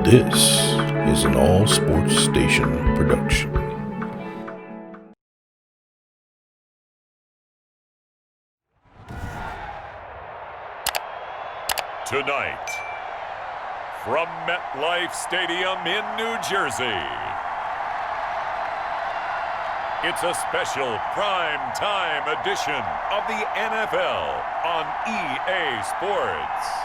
This is an All Sports Station production. Tonight, from MetLife Stadium in New Jersey, it's a special prime time edition of the NFL on EA Sports.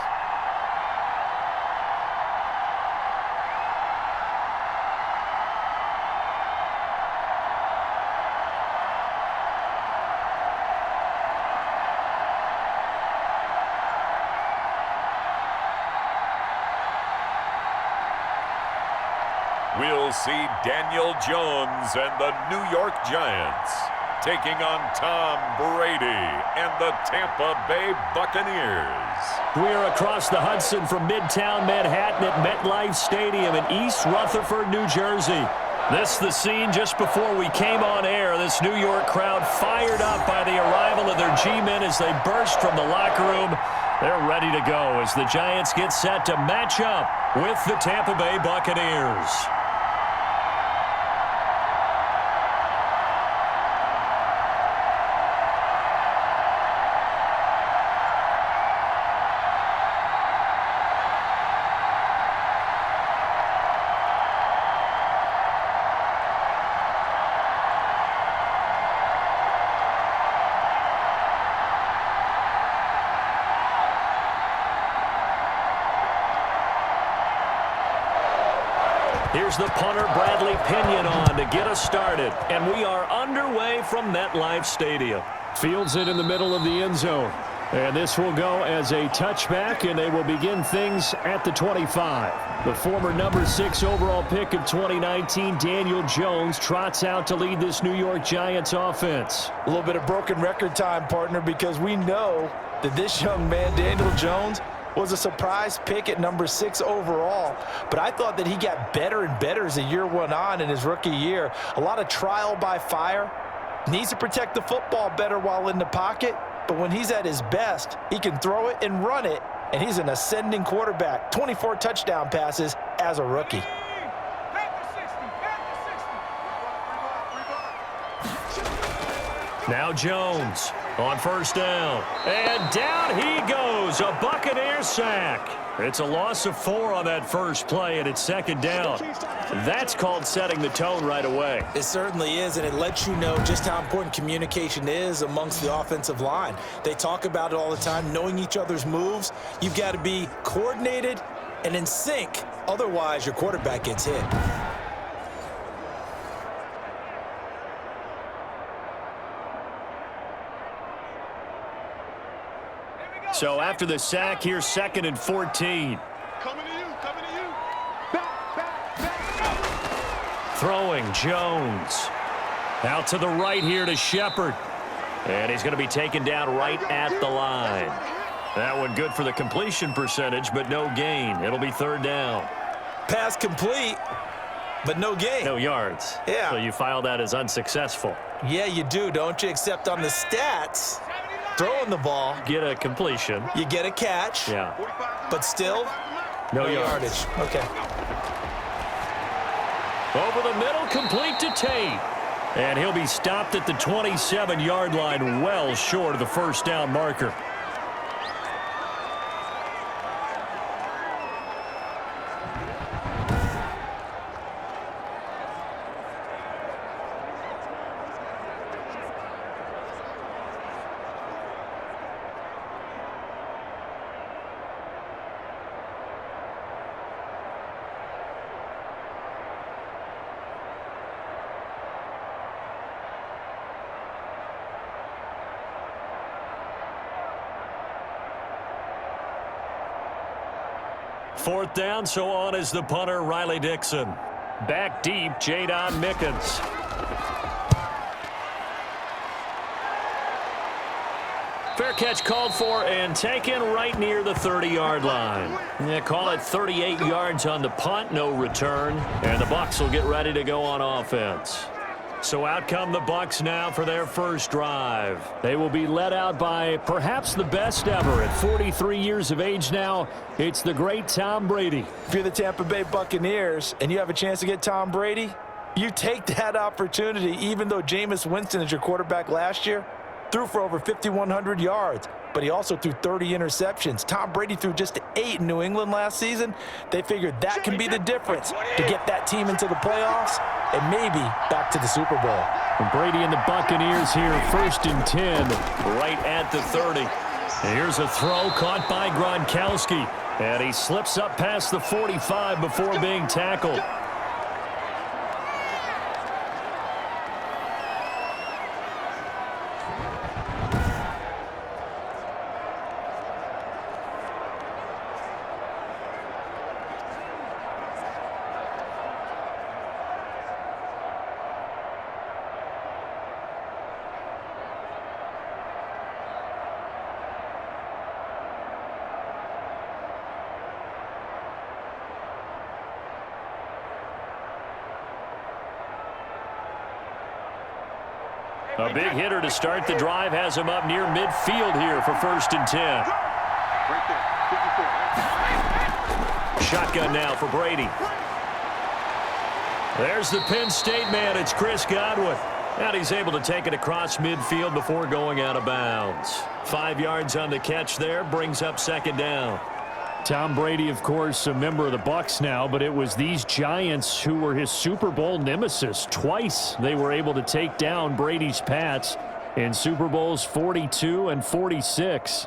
We'll see Daniel Jones and the New York Giants taking on Tom Brady and the Tampa Bay Buccaneers. We are across the Hudson from Midtown Manhattan at MetLife Stadium in East Rutherford, New Jersey. This is the scene just before we came on air. This New York crowd fired up by the arrival of their G-men as they burst from the locker room. They're ready to go as the Giants get set to match up with the Tampa Bay Buccaneers. Here's the punter, Bradley Pinion, on to get us started. And we are underway from MetLife Stadium. Fields it in the middle of the end zone. And this will go as a touchback, and they will begin things at the 25. The former number 6 overall pick of 2019, Daniel Jones, trots out to lead this New York Giants offense. A little bit of broken record time, partner, because we know that this young man, Daniel Jones, was a surprise pick at number 6 overall. But I thought that he got better and better as the year went on in his rookie year. A lot of trial by fire. Needs to protect the football better while in the pocket. But when he's at his best, he can throw it and run it. And he's an ascending quarterback. 24 touchdown passes as a rookie. Now Jones on first down. And down he goes. A Buccaneers sack. It's a loss of 4 on that first play, and it's second down. That's called setting the tone right away. It certainly is, and it lets you know just how important communication is amongst the offensive line. They talk about it all the time, knowing each other's moves. You've got to be coordinated and in sync. Otherwise, your quarterback gets hit. So after the sack, here's 2nd and 14. Coming to you. Throwing Jones. Out to the right here to Shepard. And he's going to be taken down right at the line. That one good for the completion percentage, but no gain. It'll be 3rd down. Pass complete, but no gain. No yards. Yeah. So you file that as unsuccessful. Yeah, you do, don't you? Except on the stats, throwing the ball, Get a completion. you get a catch. Yeah. But still, No yardage. Okay. Over the middle, complete to Tate. And he'll be stopped at the 27-yard line, well short of the first down marker. Fourth down, so on is the punter, Riley Dixon. Back deep, Jadon Mickens. Fair catch called for and taken right near the 30-yard line. Yeah, call it 38 yards on the punt, no return. And the Bucs will get ready to go on offense. So out come the Bucs now for their first drive. They will be led out by perhaps the best ever. At 43 years of age now, it's the great Tom Brady. If you're the Tampa Bay Buccaneers and you have a chance to get Tom Brady, you take that opportunity, even though Jameis Winston is your quarterback last year, threw for over 5,100 yards, but he also threw 30 interceptions. Tom Brady threw just 8 in New England last season. They figured that can be the difference to get that team into the playoffs and maybe back to the Super Bowl. And Brady and the Buccaneers here, 1st and 10, right at the 30. And here's a throw caught by Gronkowski, and he slips up past the 45 before being tackled. A big hitter to start the drive has him up near midfield here for 1st and 10. Shotgun now for Brady. There's the Penn State man. It's Chris Godwin. And he's able to take it across midfield before going out of bounds. 5 yards on the catch there, brings up 2nd down. Tom Brady, of course, a member of the Bucs now, but it was these Giants who were his Super Bowl nemesis. Twice they were able to take down Brady's Pats in Super Bowls 42 and 46.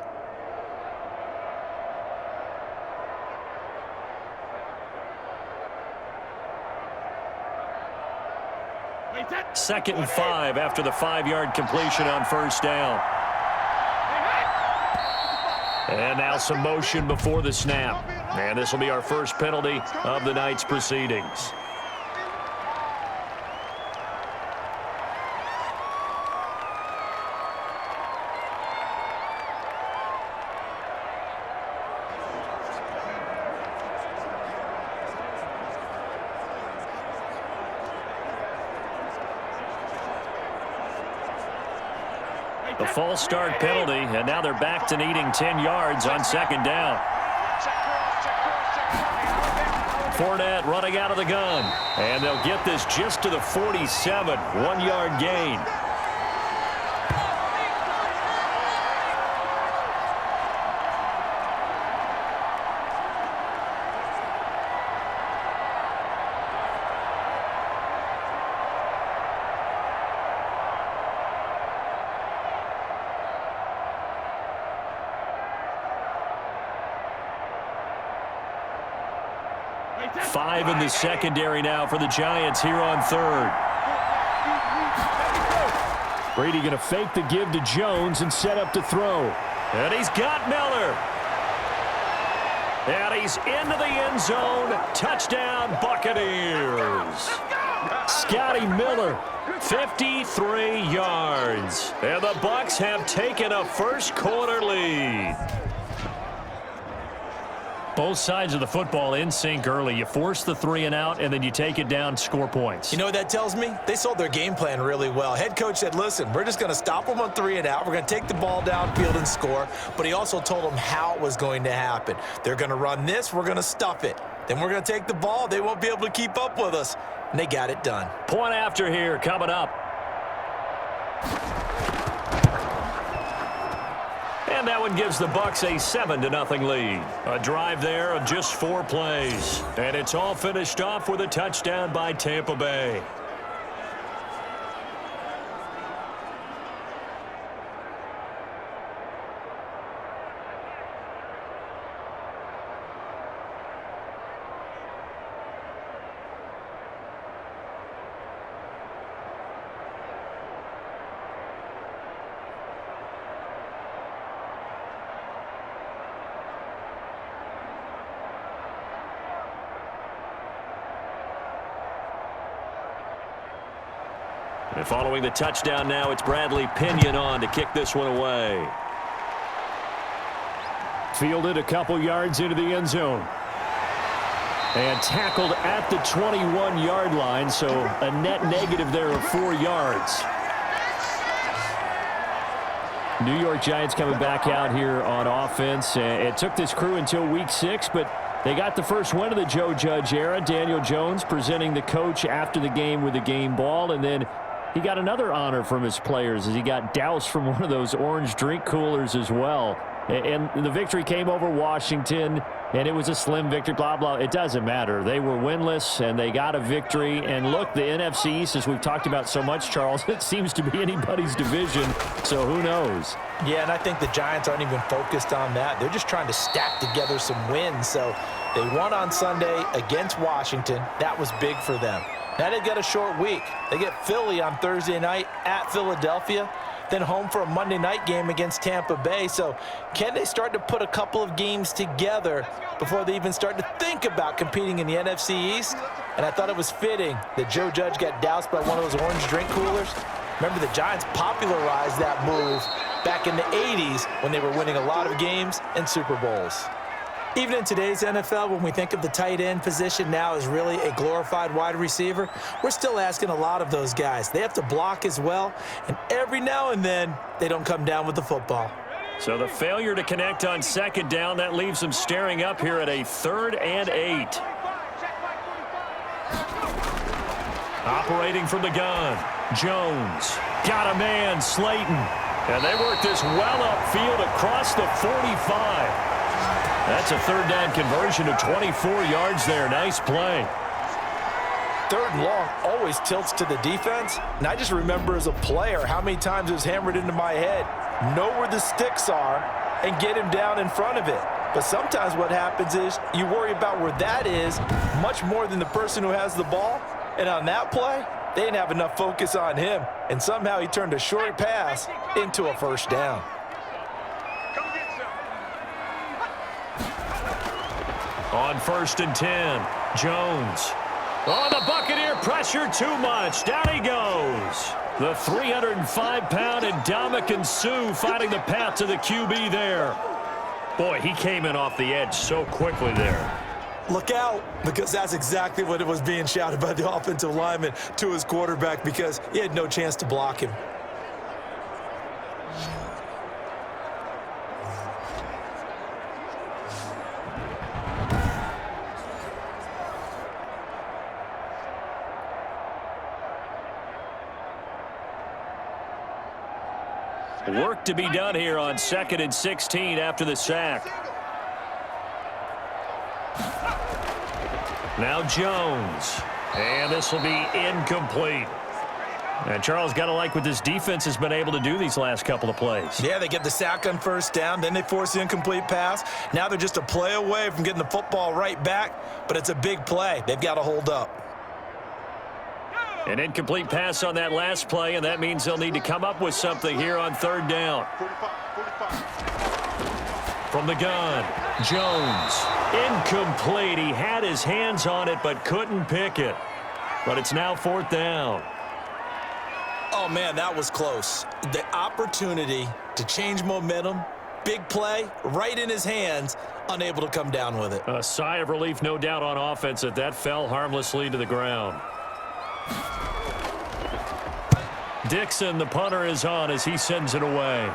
Second and 5 after the 5-yard completion on 1st down. And now some motion before the snap. And this will be our first penalty of the night's proceedings. The false start penalty, and now they're back to needing 10 yards on 2nd down. Fournette running out of the gun, and they'll get this just to the 47, 1-yard gain. Five in the secondary now for the Giants here on 3rd. Brady going to fake the give to Jones and set up to throw. And he's got Miller. And he's into the end zone. Touchdown, Buccaneers. Scotty Miller, 53 yards. And the Bucs have taken a first-quarter lead. Both sides of the football in sync early. You force the 3 and out, and then you take it down, score points. You know what that tells me? They sold their game plan really well. Head coach said, listen, we're just going to stop them on 3 and out. We're going to take the ball downfield and score. But he also told them how it was going to happen. They're going to run this. We're going to stuff it. Then we're going to take the ball. They won't be able to keep up with us. And they got it done. Point after here coming up. And that one gives the Bucs a 7-0 lead. A drive there of just 4 plays. And it's all finished off with a touchdown by Tampa Bay. And following the touchdown now, it's Bradley Pinion on to kick this one away. Fielded a couple yards into the end zone. And tackled at the 21-yard line, so a net negative there of 4 yards. New York Giants coming back out here on offense. It took this crew until week 6, but they got the first win of the Joe Judge era. Daniel Jones presenting the coach after the game with a game ball, and then he got another honor from his players as he got doused from one of those orange drink coolers as well. And the victory came over Washington, and it was a slim victory, blah, blah. It doesn't matter. They were winless, and they got a victory. And look, the NFC East, as we've talked about so much, Charles, it seems to be anybody's division, so who knows? Yeah, and I think the Giants aren't even focused on that. They're just trying to stack together some wins. So they won on Sunday against Washington. That was big for them. Now they get a short week. They get Philly on Thursday night at Philadelphia, then home for a Monday night game against Tampa Bay. So can they start to put a couple of games together before they even start to think about competing in the NFC East? And I thought it was fitting that Joe Judge got doused by one of those orange drink coolers. Remember, the Giants popularized that move back in the 80s when they were winning a lot of games and Super Bowls. Even in today's NFL, when we think of the tight end position now as really a glorified wide receiver, we're still asking a lot of those guys. They have to block as well, and every now and then, they don't come down with the football. So the failure to connect on second down, that leaves them staring up here at a 3rd and 8. Operating from the gun, Jones. Got a man, Slayton. And they work this well upfield across the 45. That's a 3rd down conversion of 24 yards there. Nice play. 3rd and long always tilts to the defense. And I just remember as a player how many times it was hammered into my head. Know where the sticks are and get him down in front of it. But sometimes what happens is you worry about where that is much more than the person who has the ball. And on that play, they didn't have enough focus on him. And somehow he turned a short pass into a 1st down. On 1st and 10, Jones. Oh, the Buccaneer pressure too much. Down he goes. The 305-pound Ndamukong Suh finding the path to the QB there. Boy, he came in off the edge so quickly there. Look out, because that's exactly what it was being shouted by the offensive lineman to his quarterback because he had no chance to block him. Work to be done here on 2nd and 16 after the sack. Now Jones. And this will be incomplete. And Charles, got to like what this defense has been able to do these last couple of plays. Yeah, they get the sack on 1st down, then they force the incomplete pass. Now they're just a play away from getting the football right back, but it's a big play. They've got to hold up. An incomplete pass on that last play, and that means they'll need to come up with something here on 3rd down. From the gun, Jones. Incomplete. He had his hands on it but couldn't pick it. But it's now 4th down. Oh, man, that was close. The opportunity to change momentum, big play, right in his hands, unable to come down with it. A sigh of relief, no doubt, on offense that fell harmlessly to the ground. Dixon, the punter, is on as he sends it away.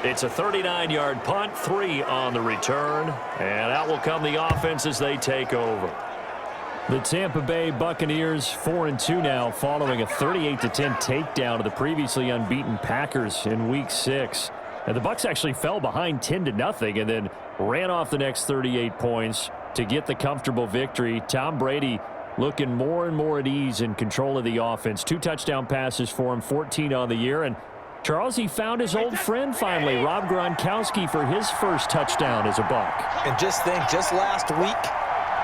It's a 39-yard punt, 3 on the return, and out will come the offense as they take over. The Tampa Bay Buccaneers 4-2 now following a 38-10 takedown of the previously unbeaten Packers in Week 6. And the Bucs actually fell behind 10-0 and then ran off the next 38 points to get the comfortable victory. Tom Brady looking more and more at ease in control of the offense. 2 touchdown passes for him, 14 on the year. And Charles, he found his old friend finally, Rob Gronkowski, for his first touchdown as a Buc. And just think, just last week,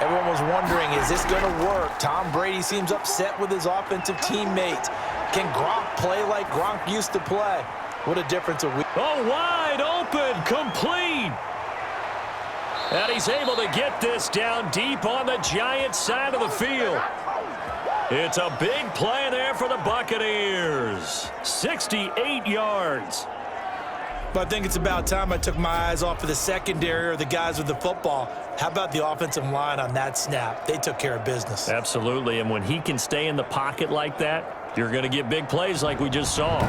everyone was wondering, is this going to work? Tom Brady seems upset with his offensive teammates. Can Gronk play like Gronk used to play? What a difference a week. Oh, wide open, complete. And he's able to get this down deep on the Giants' side of the field. It's a big play there for the Buccaneers. 68 yards. But I think it's about time I took my eyes off of the secondary or the guys with the football. How about the offensive line on that snap? They took care of business. Absolutely, and when he can stay in the pocket like that, you're going to get big plays like we just saw.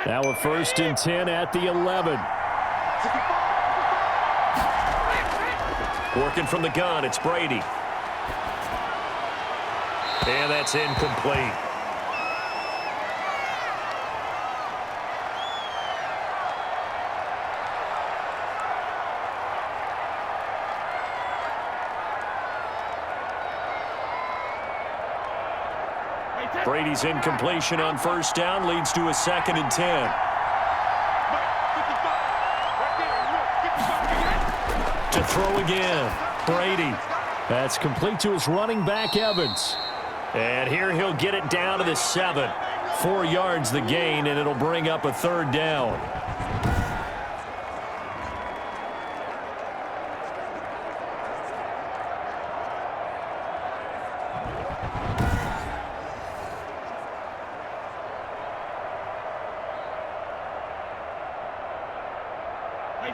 Now a 1st and 10 at the 11. Working from the gun, it's Brady. And that's incomplete. Brady's incompletion on 1st down leads to a 2nd and 10. To throw again, Brady. That's complete to his running back, Evans. And here he'll get it down to the 7. 4 yards the gain, and it'll bring up a 3rd down.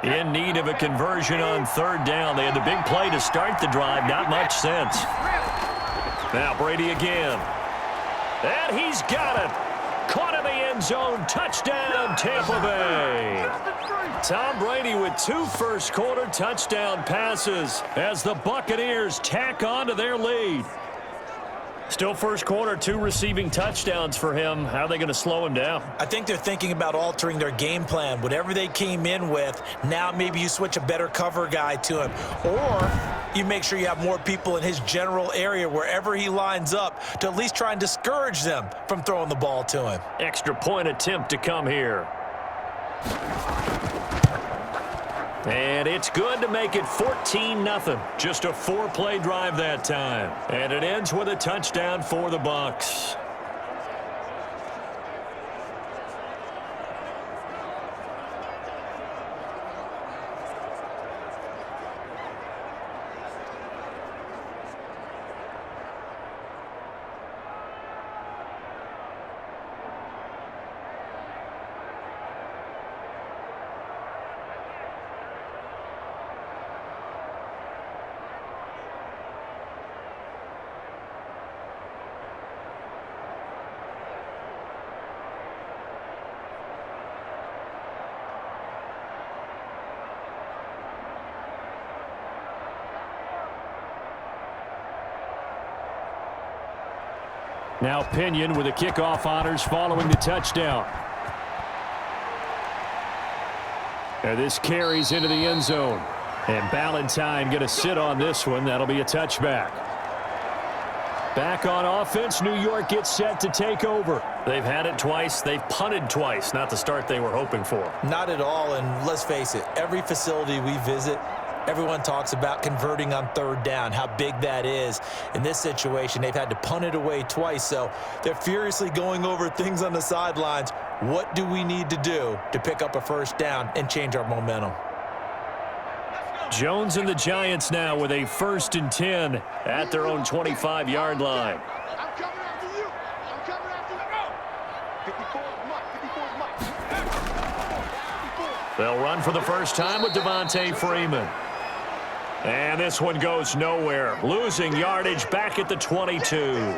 In need of a conversion on 3rd down. They had the big play to start the drive. Not much sense. Now Brady again. And he's got it. Caught in the end zone. Touchdown, Tampa Bay. Tom Brady with 2 first-quarter touchdown passes as the Buccaneers tack on to their lead. Still first quarter, 2 receiving touchdowns for him. How are they going to slow him down? I think they're thinking about altering their game plan. Whatever they came in with, now maybe you switch a better cover guy to him. Or you make sure you have more people in his general area wherever he lines up to at least try and discourage them from throwing the ball to him. Extra point attempt to come here. And it's good to make it 14-0. Just a 4-play drive that time. And it ends with a touchdown for the Bucs. Now Pinion with the kickoff honors following the touchdown. And this carries into the end zone. And Ballantyne going to sit on this one. That'll be a touchback. Back on offense, New York gets set to take over. They've had it twice. They've punted twice. Not the start they were hoping for. Not at all, and let's face it, every facility we visit, everyone talks about converting on 3rd down, how big that is. In this situation, they've had to punt it away twice, so they're furiously going over things on the sidelines. What do we need to do to pick up a 1st down and change our momentum? Jones and the Giants now with a 1st and 10 at their own 25-yard line. I'm coming after you. I'm coming after you. 54 is They'll run for the first time with Devontae Freeman. And this one goes nowhere. Losing yardage back at the 22.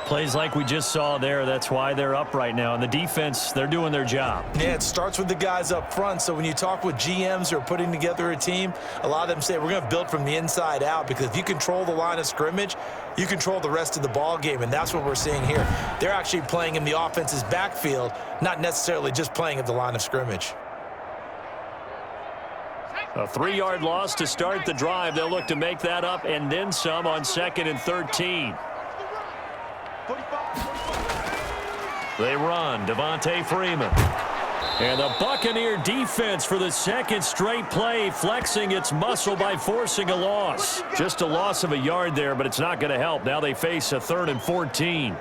Plays like we just saw there. That's why they're up right now. And the defense, they're doing their job. Yeah, it starts with the guys up front. So when you talk with GMs who are putting together a team, a lot of them say we're going to build from the inside out, because if you control the line of scrimmage, you control the rest of the ball game, and that's what we're seeing here. They're actually playing in the offense's backfield, not necessarily just playing at the line of scrimmage. A 3-yard loss to start the drive. They'll look to make that up and then some on 2nd and 13. They run. Devontae Freeman. And the Buccaneer defense for the 2nd straight play, flexing its muscle by forcing a loss. Just a loss of a yard there, but it's not going to help. Now they face a 3rd and 14.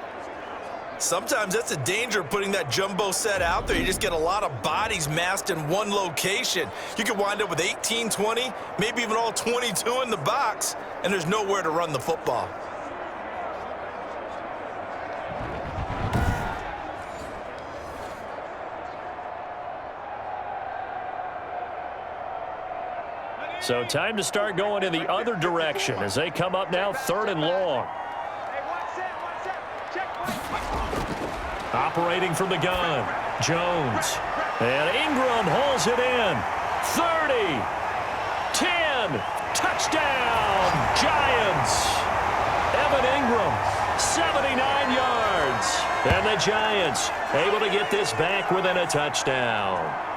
Sometimes that's a danger of putting that jumbo set out there. You just get a lot of bodies massed in one location. You could wind up with 18, 20, maybe even all 22 in the box, and there's nowhere to run the football. So time to start going in the other direction as they come up now 3rd and long. Operating from the gun, Jones. And Ingram hauls it in. 30, 10, touchdown, Giants. Evan Ingram, 79 yards. And the Giants able to get this back within a touchdown.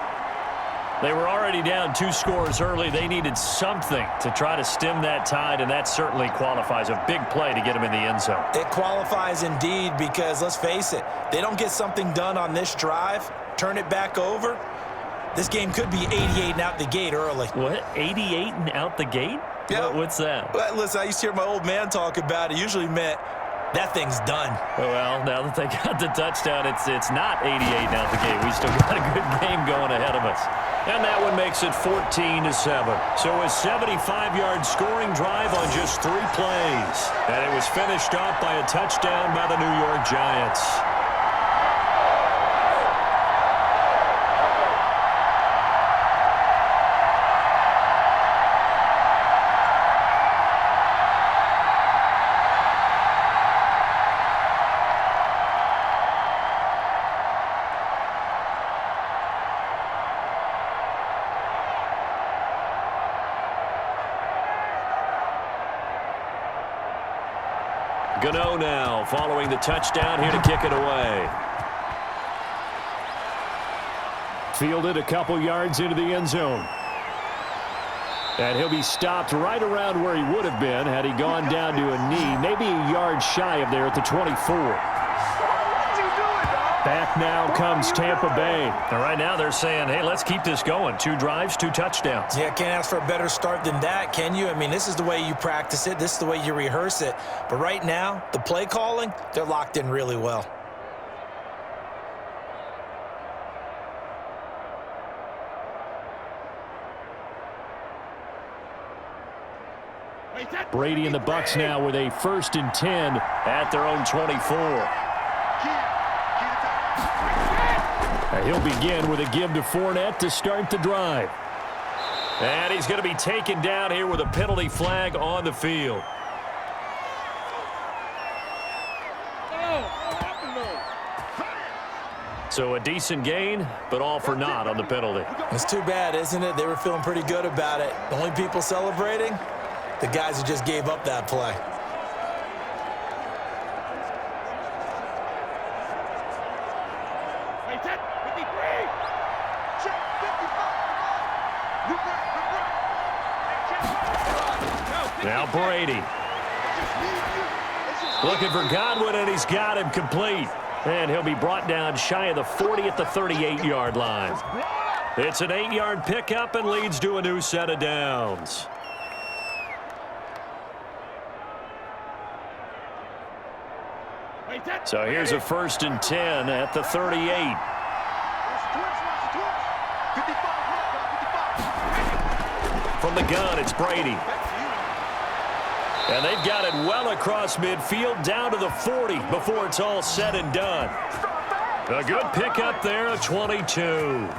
They were already down 2 scores early. They needed something to try to stem that tide, and that certainly qualifies. A big play to get them in the end zone. It qualifies indeed because, let's face it, they don't get something done on this drive, turn it back over, this game could be 88 and out the gate early. What? 88 and out the gate? Yeah. What's that? Well, listen, I used to hear my old man talk about it. Usually meant that thing's done. Well, now that they got the touchdown, it's not 88 and out the gate. We still got a good game going ahead of us. And that one makes it 14-7. So a 75-yard scoring drive on just 3 plays. And it was finished off by a touchdown by the New York Giants. Gano now following the touchdown here to kick it away. Fielded a couple yards into the end zone. And he'll be stopped right around where he would have been had he gone down to a knee, maybe a yard shy of there at the 24. Back now comes Tampa Bay. And right now they're saying, hey, let's keep this going. 2 drives, 2 touchdowns. Yeah, can't ask for a better start than that, can you? I mean, this is the way you practice it. This is the way you rehearse it. But right now, the play calling, they're locked in really well. Brady and the Bucs now with a 1st and 10 at their own 24. He'll begin with a give to Fournette to start the drive. And he's going to be taken down here with a penalty flag on the field. So a decent gain, but all for naught on the penalty. It's too bad, isn't it? They were feeling pretty good about it. The only people celebrating, the guys who just gave up that play. Now Brady. Looking for Godwin, and he's got him complete. And he'll be brought down shy of the 40 at the 38-yard line. It's an 8-yard pickup and leads to a new set of downs. So here's a 1st and 10 at the 38. From the gun, it's Brady. And they've got it well across midfield down to the 40 before it's all said and done. A good pickup there, a 22.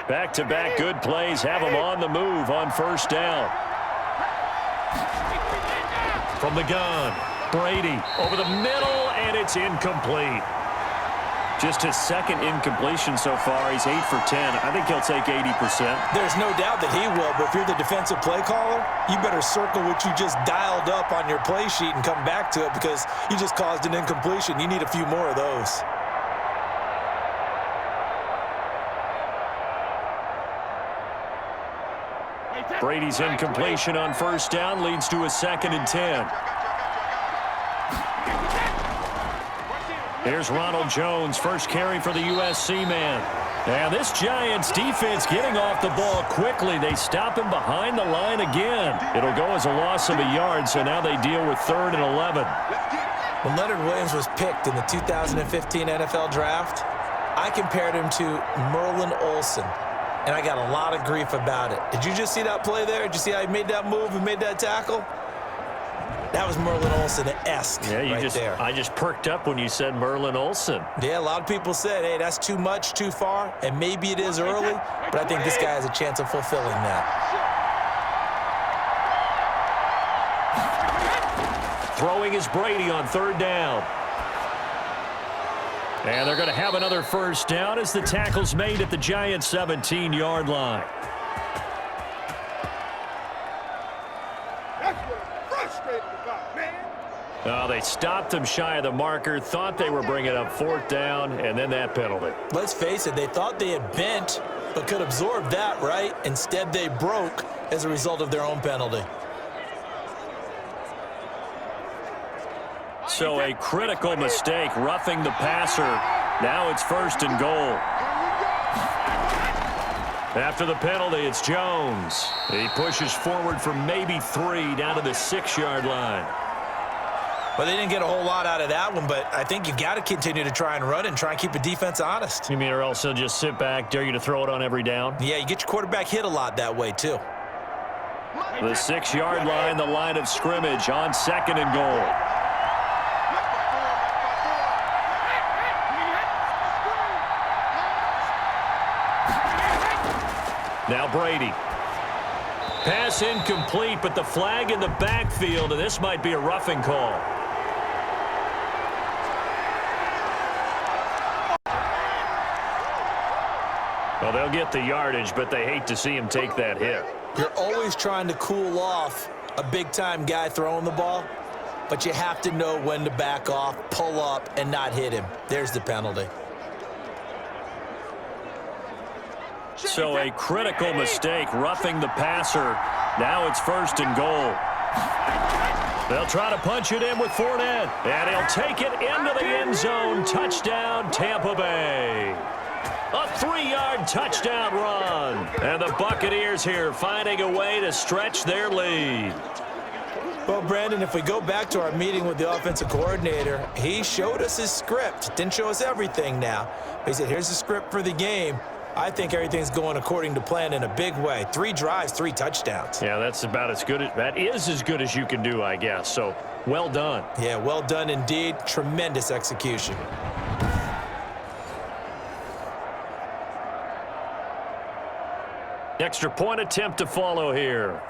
Back-to-back good plays have them on the move on 1st down. From the gun, Brady over the middle, and it's incomplete. Just his 2nd incompletion so far. He's 8 for 10. I think he'll take 80%. There's no doubt that he will, but if you're the defensive play caller, you better circle what you just dialed up on your play sheet and come back to it because you just caused an incompletion. You need a few more of those. Brady's incompletion on 1st down leads to a 2nd and 10. Here's Ronald Jones, first carry for the USC man. And this Giants defense getting off the ball quickly. They stop him behind the line again. It'll go as a loss of a yard, so now they deal with 3rd and 11. When Leonard Williams was picked in the 2015 NFL Draft, I compared him to Merlin Olsen, and I got a lot of grief about it. Did you just see that play there? Did you see how he made that move and made that tackle? That was Merlin Olsen-esque there. I just perked up when you said Merlin Olsen. Yeah, a lot of people said, hey, that's too much, too far, and maybe it is early, but I think this guy has a chance of fulfilling that. Throwing is Brady on 3rd down. And they're going to have another first down as the tackle's made at the Giants' 17-yard line. That's what I'm frustrated about, man. Oh, they stopped him shy of the marker, thought they were bringing up 4th down, and then that penalty. Let's face it, they thought they had bent, but could absorb that, right? Instead, they broke as a result of their own penalty. So a critical mistake, roughing the passer. Now it's 1st and goal. After the penalty, it's Jones. He pushes forward for maybe 3 down to the 6-yard line. Well, they didn't get a whole lot out of that one, but I think you got to continue to try and run and try and keep the defense honest. You mean or else they'll just sit back, dare you to throw it on every down? Yeah, you get your quarterback hit a lot that way, too. The 6-yard line, the line of scrimmage on 2nd and goal. Now Brady. Pass incomplete, but the flag in the backfield, and this might be a roughing call. Well, they'll get the yardage, but they hate to see him take that hit. You're always trying to cool off a big-time guy throwing the ball, but you have to know when to back off, pull up, and not hit him. There's the penalty. So a critical mistake, roughing the passer. Now it's 1st and goal. They'll try to punch it in with Fournette, and he'll take it into the end zone. Touchdown, Tampa Bay. A 3-yard touchdown run. And the Buccaneers here finding a way to stretch their lead. Well, Brandon, if we go back to our meeting with the offensive coordinator, he showed us his script. Didn't show us everything now. He said, here's the script for the game. I think everything's going according to plan in a big way. 3 drives, 3 touchdowns. Yeah, that's about as good. That is as good as you can do, I guess. So, well done. Yeah, well done indeed. Tremendous execution. Extra point attempt to follow here.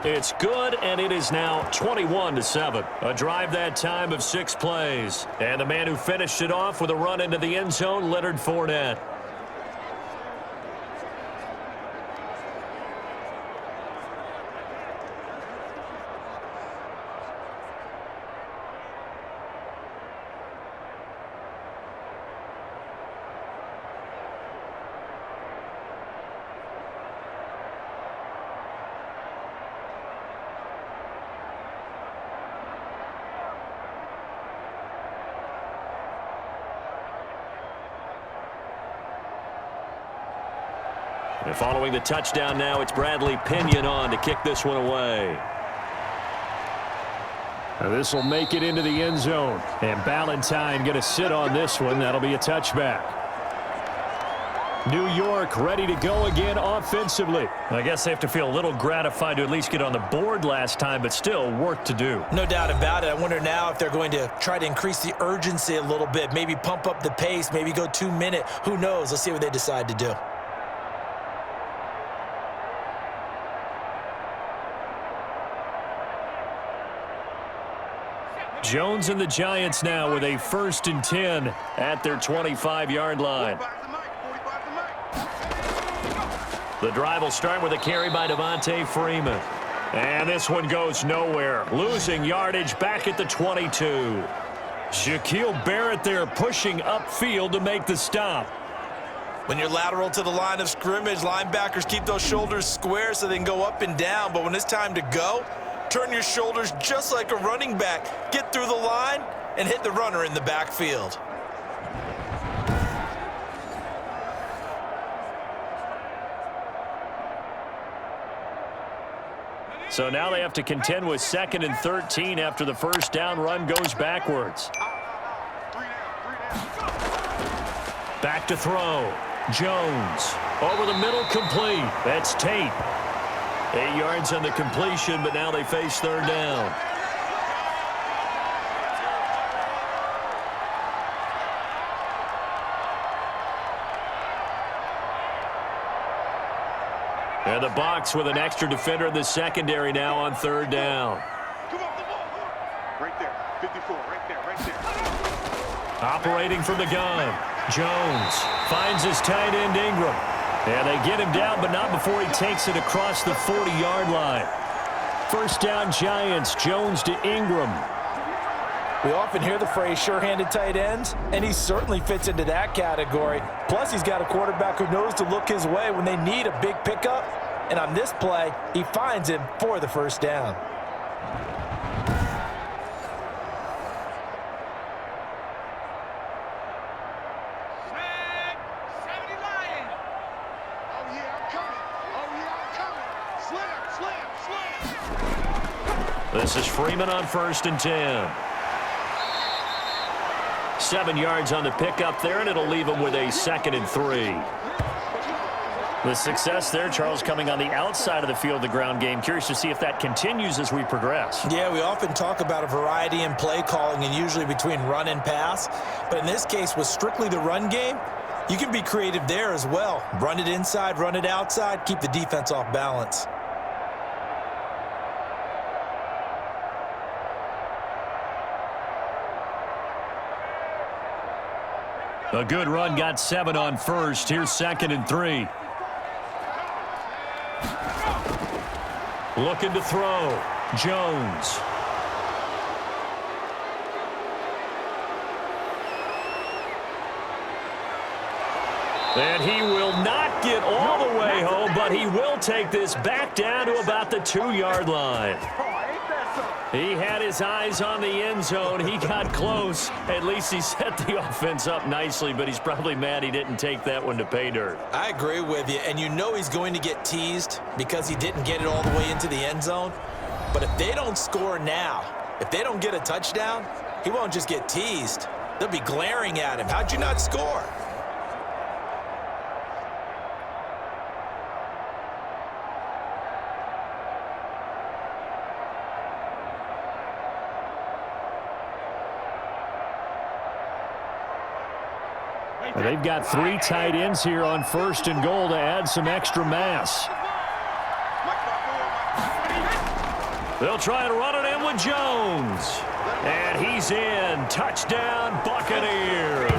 It's good, and it is now 21-7. A drive that time of 6 plays. And the man who finished it off with a run into the end zone, Leonard Fournette. And following the touchdown now, it's Bradley Pinion on to kick this one away. This will make it into the end zone. And Ballantyne going to sit on this one. That'll be a touchback. New York ready to go again offensively. I guess they have to feel a little gratified to at least get on the board last time, but still work to do. No doubt about it. I wonder now if they're going to try to increase the urgency a little bit, maybe pump up the pace, maybe go 2-minute. Who knows? Let's see what they decide to do. Jones and the Giants now with a 1st and 10 at their 25-yard line. The drive will start with a carry by Devontae Freeman. And this one goes nowhere. Losing yardage back at the 22. Shaquille Barrett there pushing upfield to make the stop. When you're lateral to the line of scrimmage, linebackers keep those shoulders square so they can go up and down. But when it's time to go, turn your shoulders just like a running back. Get through the line and hit the runner in the backfield. So now they have to contend with 2nd and 13 after the first down run goes backwards. Back to throw. Jones. Over the middle, complete. That's Tate. 8 yards on the completion, but now they face 3rd down. And the Bucs with an extra defender in the secondary now on 3rd down. Come on, the ball. Right there. 54. Right there. Operating from the gun. Jones finds his tight end Ingram. And they get him down, but not before he takes it across the 40-yard line. First down, Giants. Jones to Ingram. We often hear the phrase sure-handed tight ends, and he certainly fits into that category. Plus, he's got a quarterback who knows to look his way when they need a big pickup. And on this play, he finds him for the first down. This is Freeman on 1st and 10. 7 yards on the pickup there, and it'll leave him with a 2nd and 3. The success there, Charles, coming on the outside of the field, the ground game. Curious to see if that continues as we progress. Yeah, we often talk about a variety in play calling and usually between run and pass. But in this case, with strictly the run game, you can be creative there as well. Run it inside, run it outside, keep the defense off balance. A good run, got 7 on 1st. Here's 2nd and 3. Looking to throw. Jones. And he will not get all the way home, but he will take this back down to about the 2-yard line. He had his eyes on the end zone. He got close. At least he set the offense up nicely, but he's probably mad he didn't take that one to pay dirt. I agree with you, and you know he's going to get teased because he didn't get it all the way into the end zone. But if they don't score now, if they don't get a touchdown, he won't just get teased. They'll be glaring at him. How'd you not score? They've got 3 tight ends here on 1st and goal to add some extra mass. They'll try and run it in with Jones. And he's in. Touchdown, Buccaneers.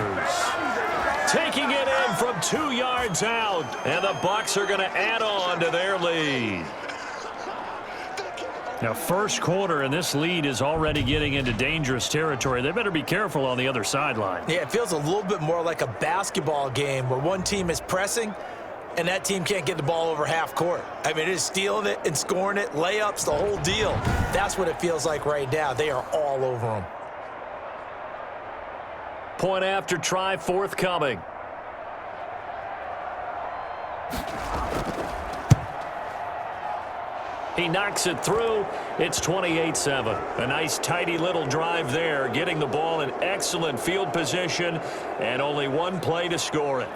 Taking it in from 2 yards out. And the Bucs are going to add on to their lead. Now, first quarter, and this lead is already getting into dangerous territory. They better be careful on the other sideline. Yeah, it feels a little bit more like a basketball game where one team is pressing and that team can't get the ball over half court. I mean, it is stealing it and scoring it, layups, the whole deal. That's what it feels like right now. They are all over them. Point after try forthcoming. He knocks it through. It's 28-7. A nice, tidy little drive there, getting the ball in excellent field position, and only one play to score it.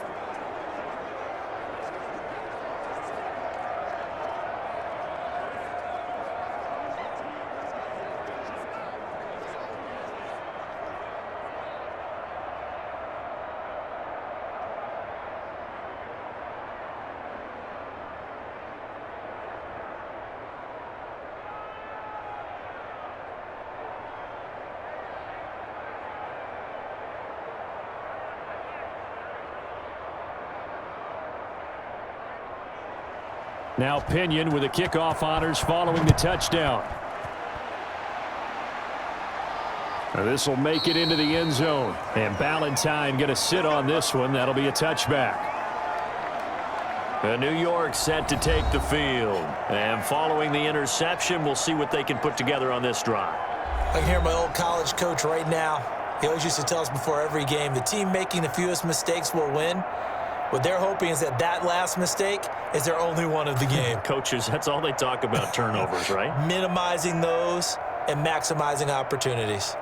Now Pinion with the kickoff honors following the touchdown. This will make it into the end zone. And Ballantyne going to sit on this one. That'll be a touchback. New York set to take the field. And following the interception, we'll see what they can put together on this drive. I can hear my old college coach right now. He always used to tell us before every game, the team making the fewest mistakes will win. What they're hoping is that last mistake is their only one of the game. Coaches, that's all they talk about, turnovers, right? Minimizing those and maximizing opportunities.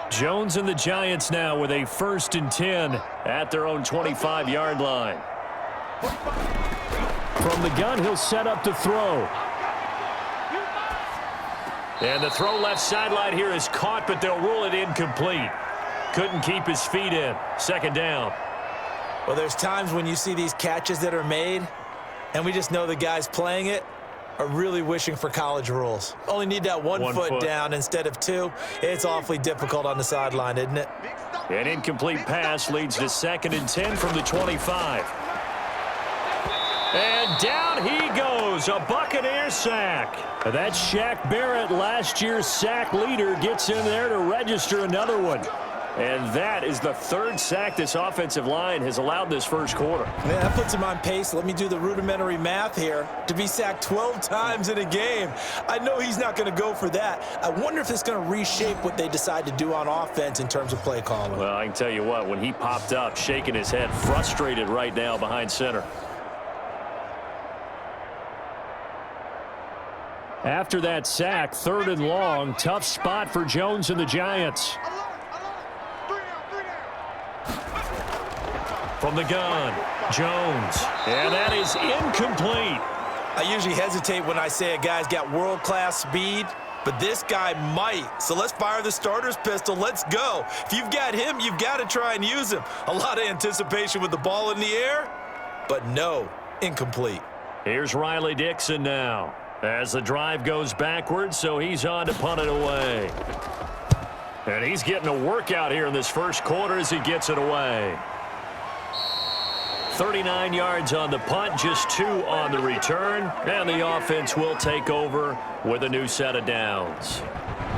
Jones and the Giants now with a 1st and 10 at their own 25-yard line. From the gun, he'll set up to throw. And the throw left sideline here is caught, but they'll rule it incomplete. Couldn't keep his feet in. 2nd down. Well, there's times when you see these catches that are made, and we just know the guys playing it are really wishing for college rules. Only need that one foot down instead of 2. It's awfully difficult on the sideline, isn't it? An incomplete pass leads to 2nd and 10 from the 25. And down he goes, a Buccaneer sack. That's Shaq Barrett, last year's sack leader, gets in there to register another one. And that is the 3rd sack this offensive line has allowed this first quarter. Man, that puts him on pace. Let me do the rudimentary math here. To be sacked 12 times in a game. I know he's not going to go for that. I wonder if it's going to reshape what they decide to do on offense in terms of play calling. Well, I can tell you what, when he popped up, shaking his head, frustrated right now behind center. After that sack, 3rd and long, tough spot for Jones and the Giants. From the gun, Jones, and that is incomplete. I usually hesitate when I say a guy's got world-class speed, but this guy might. So let's fire the starter's pistol. Let's go. If you've got him, you've got to try and use him. A lot of anticipation with the ball in the air, but no, incomplete. Here's Riley Dixon now as the drive goes backwards, so he's on to punt it away. And he's getting a workout here in this first quarter as he gets it away. 39 yards on the punt, just 2 on the return, and the offense will take over with a new set of downs.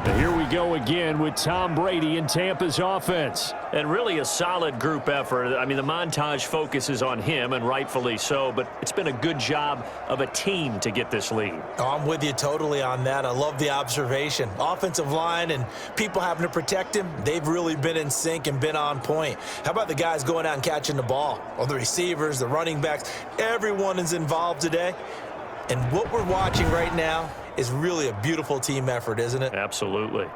And here we go again with Tom Brady and Tampa's offense. And really a solid group effort. I mean, the montage focuses on him, and rightfully so, but it's been a good job of a team to get this lead. Oh, I'm with you totally on that. I love the observation. Offensive line and people having to protect him, they've really been in sync and been on point. How about the guys going out and catching the ball? Or the receivers, the running backs, everyone is involved today. And what we're watching right now is really a beautiful team effort, isn't it? Absolutely.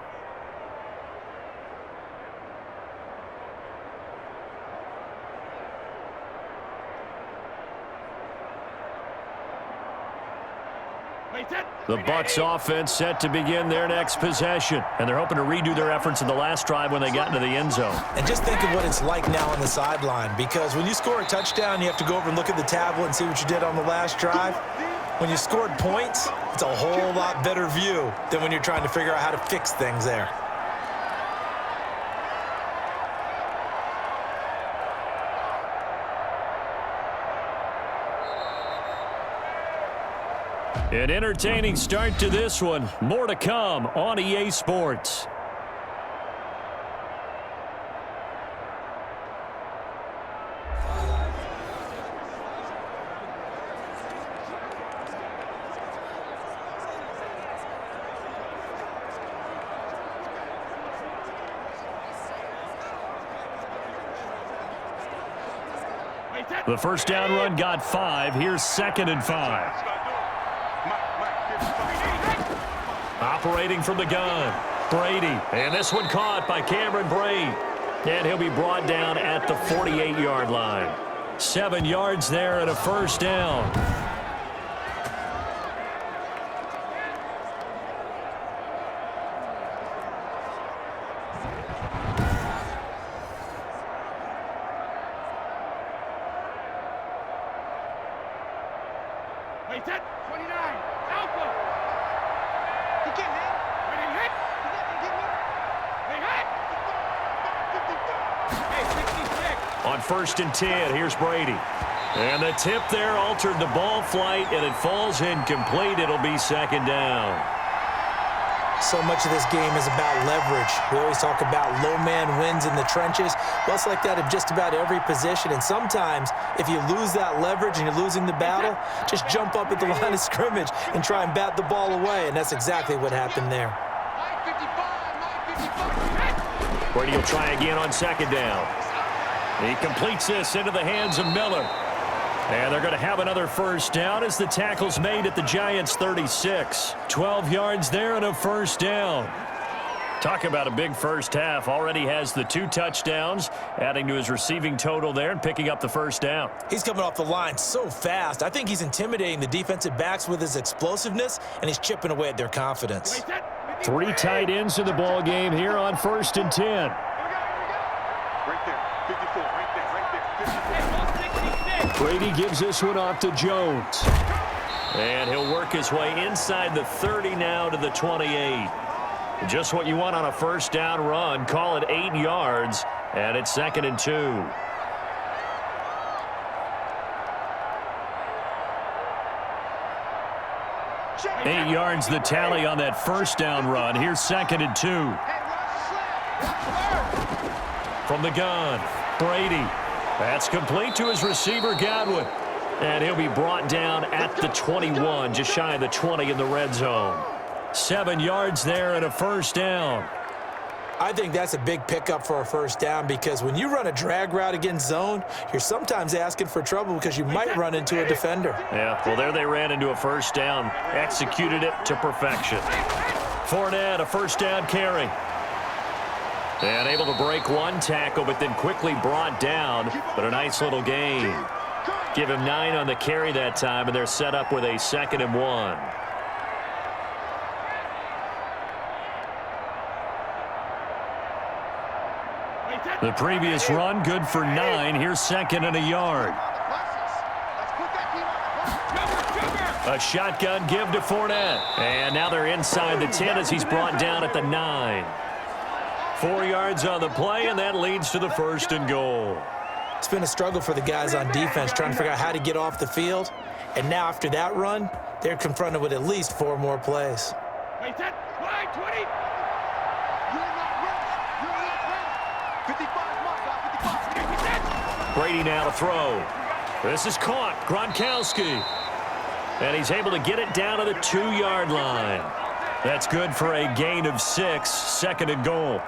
The Bucs offense set to begin their next possession, and they're hoping to redo their efforts in the last drive when they got into the end zone. And just think of what it's like now on the sideline, because when you score a touchdown, you have to go over and look at the tablet and see what you did on the last drive. When you scored points, it's a whole lot better view than when you're trying to figure out how to fix things there. An entertaining start to this one. More to come on EA Sports. The first down run got 5. Here's 2nd and 5. Operating from the gun, Brady. And this one caught by Cameron Brate. And he'll be brought down at the 48-yard line. 7 yards there and a first down. Wait, 10, 29, Alpha. He getting hit. Wait, he hit. He hit. Hey, 66. On 1st and 10, here's Brady. And the tip there altered the ball flight, and it falls incomplete. It'll be 2nd down. So much of this game is about leverage. We always talk about low man wins in the trenches. Well, it's like that of just about every position. And sometimes, if you lose that leverage and you're losing the battle, just jump up at the line of scrimmage and try and bat the ball away. And that's exactly what happened there. 55. Brady will try again on second down. He completes this into the hands of Miller. And they're going to have another first down as the tackle's made at the Giants' 36. 12 yards there and a first down. Talk about a big first half. Already has the 2 touchdowns, adding to his receiving total there and picking up the first down. He's coming off the line so fast. I think he's intimidating the defensive backs with his explosiveness, and he's chipping away at their confidence. 3 tight ends in the ball game here on 1st and 10. Right there, 54, right there, 54. Brady gives this one off to Jones. And he'll work his way inside the 30 now to the 28. Just what you want on a first down run. Call it 8 yards, and it's 2nd and 2. Eight yards the tally on that first down run. Here's 2nd and 2. From the gun, Brady. That's complete to his receiver, Godwin. And he'll be brought down at the 21, just shy of the 20 in the red zone. 7 yards there and a first down. I think that's a big pickup for a first down because when you run a drag route against zone, you're sometimes asking for trouble because you might run into a defender. Yeah, well, there they ran into a first down. Executed it to perfection. Fournette, a first down carry. And able to break 1 tackle, but then quickly brought down. But a nice little gain. Give him 9 on the carry that time, and they're set up with a 2nd and 1. The previous run, good for 9. Here's 2nd and a yard. A shotgun give to Fournette. And now they're inside the 10 as he's brought down at the 9. 4 yards on the play, and that leads to the 1st and goal. It's been a struggle for the guys on defense trying to figure out how to get off the field. And now after that run, they're confronted with at least 4 more plays. Brady now to throw. This is caught. Gronkowski. And he's able to get it down to the 2-yard line. That's good for a gain of 6. 2nd and goal.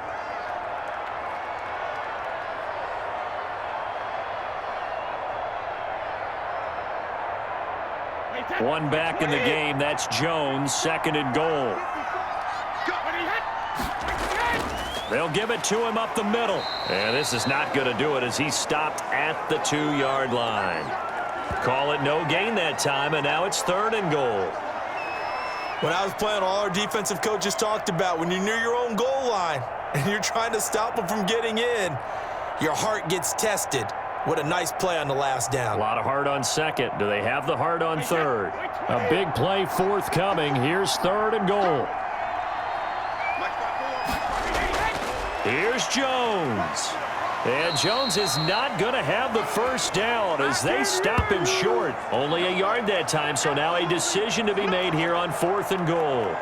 One back in the game. That's Jones. 2nd and goal. They'll give it to him up the middle. And this is not going to do it as he's stopped at the 2-yard line. Call it no gain that time, and now it's 3rd and goal. When I was playing, all our defensive coaches talked about when you're near your own goal line and you're trying to stop them from getting in, your heart gets tested. What a nice play on the last down. A lot of heart on 2nd. Do they have the heart on 3rd? A big play forthcoming. Here's 3rd and goal. Here's Jones. And Jones is not going to have the first down as they stop him short. Only a yard that time, so now a decision to be made here on 4th and goal.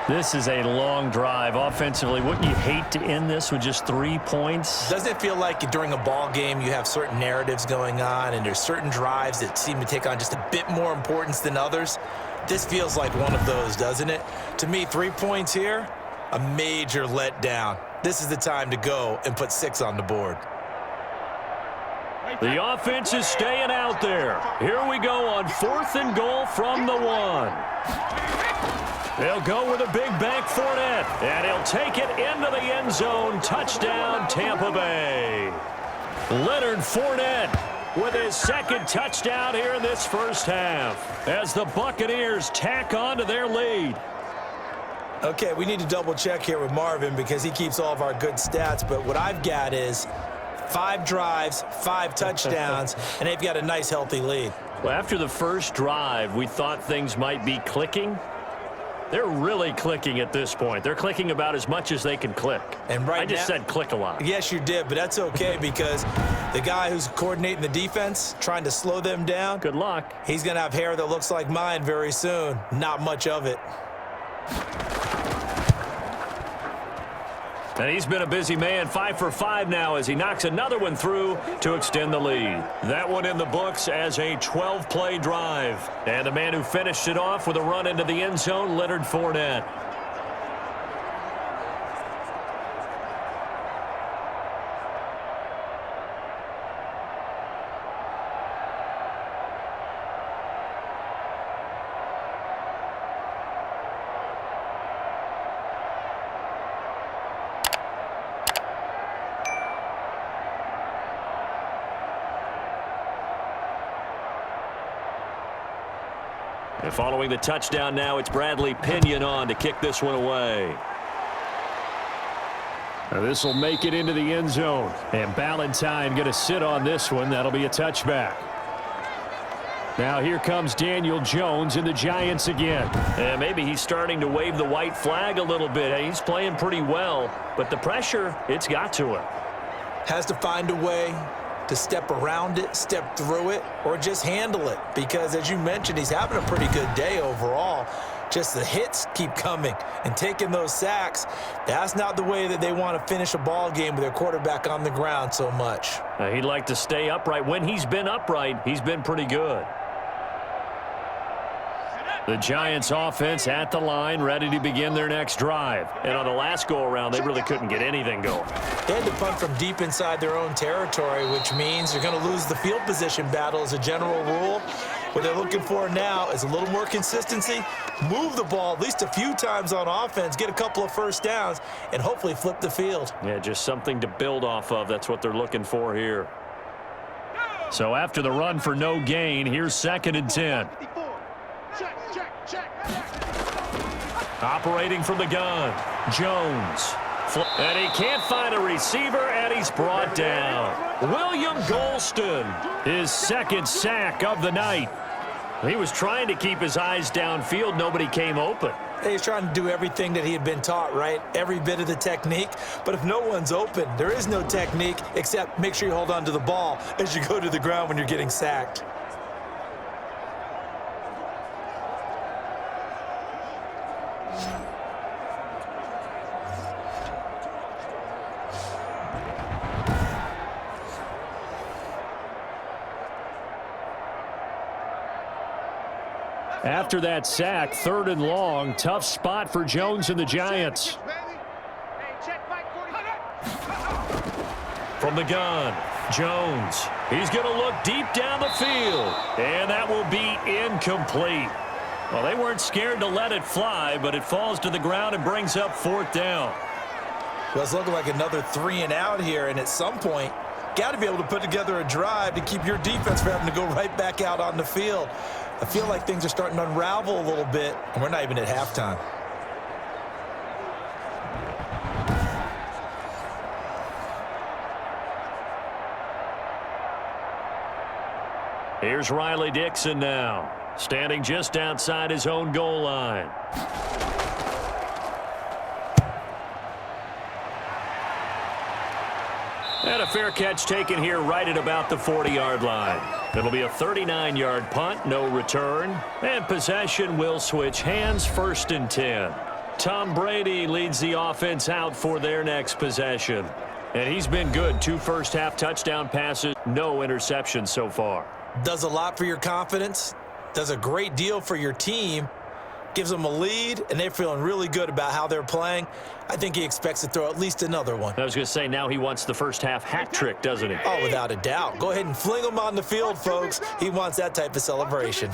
This is a long drive offensively. Wouldn't you hate to end this with just 3 points? Doesn't it feel like during a ball game you have certain narratives going on and there's certain drives that seem to take on just a bit more importance than others? This feels like one of those, doesn't it? To me, 3 points here, a major letdown. This is the time to go and put 6 on the board. The offense is staying out there. Here we go on 4th and goal from the 1. They'll go with a big bank Fournette, and he'll take it into the end zone. Touchdown, Tampa Bay. Leonard Fournette with his 2nd touchdown here in this first half as the Buccaneers tack on to their lead. Okay, we need to double check here with Marvin because he keeps all of our good stats, but what I've got is 5 drives, 5 touchdowns, and they've got a nice healthy lead. Well, after the first drive, we thought things might be clicking. They're really clicking at this point. They're clicking about as much as they can click. And I just said click a lot. Yes, you did, but that's okay because the guy who's coordinating the defense, trying to slow them down, good luck. He's going to have hair that looks like mine very soon. Not much of it. And he's been a busy man, 5 for 5 now as he knocks another one through to extend the lead. That one in the books as a 12-play drive. And the man who finished it off with a run into the end zone, Leonard Fournette. And following the touchdown now, it's Bradley Pinion on to kick this one away. This will make it into the end zone. And Ballantyne going to sit on this one. That'll be a touchback. Now here comes Daniel Jones and the Giants again. And maybe he's starting to wave the white flag a little bit. He's playing pretty well, but the pressure, it's got to him. Has to find a way to step around it, step through it, or just handle it. Because as you mentioned, he's having a pretty good day overall. Just the hits keep coming and taking those sacks. That's not the way that they want to finish a ball game with their quarterback on the ground so much. He'd like to stay upright. When he's been upright, he's been pretty good. The Giants offense at the line, ready to begin their next drive. And on the last go-around, they really couldn't get anything going. They had to punt from deep inside their own territory, which means they're going to lose the field position battle as a general rule. What they're looking for now is a little more consistency, move the ball at least a few times on offense, get a couple of first downs, and hopefully flip the field. Yeah, just something to build off of. That's what they're looking for here. So after the run for no gain, here's 2nd and 10. Operating from the gun, Jones. And he can't find a receiver, and he's brought down. William Golston, his 2nd sack of the night. He was trying to keep his eyes downfield. Nobody came open. He's trying to do everything that he had been taught, right? Every bit of the technique. But if no one's open, there is no technique except make sure you hold on to the ball as you go to the ground when you're getting sacked. After that sack, 3rd and long, tough spot for Jones and the Giants. From the gun, Jones. He's going to look deep down the field, and that will be incomplete. Well, they weren't scared to let it fly, but it falls to the ground and brings up 4th down. Well, it's looking like another 3 and out here, and at some point, got to be able to put together a drive to keep your defense from having to go right back out on the field. I feel like things are starting to unravel a little bit, and we're not even at halftime. Here's Riley Dixon now, standing just outside his own goal line. And a fair catch taken here right at about the 40-yard line. It'll be a 39-yard punt, no return. And possession will switch hands, 1st and 10. Tom Brady leads the offense out for their next possession. And he's been good. 2 first-half touchdown passes, no interceptions so far. Does a lot for your confidence, does a great deal for your team, gives them a lead, and they're feeling really good about how they're playing. I think he expects to throw at least another one. I was going to say, now he wants the first-half hat trick, doesn't he? Oh, without a doubt. Go ahead and fling him on the field, folks. He wants that type of celebration.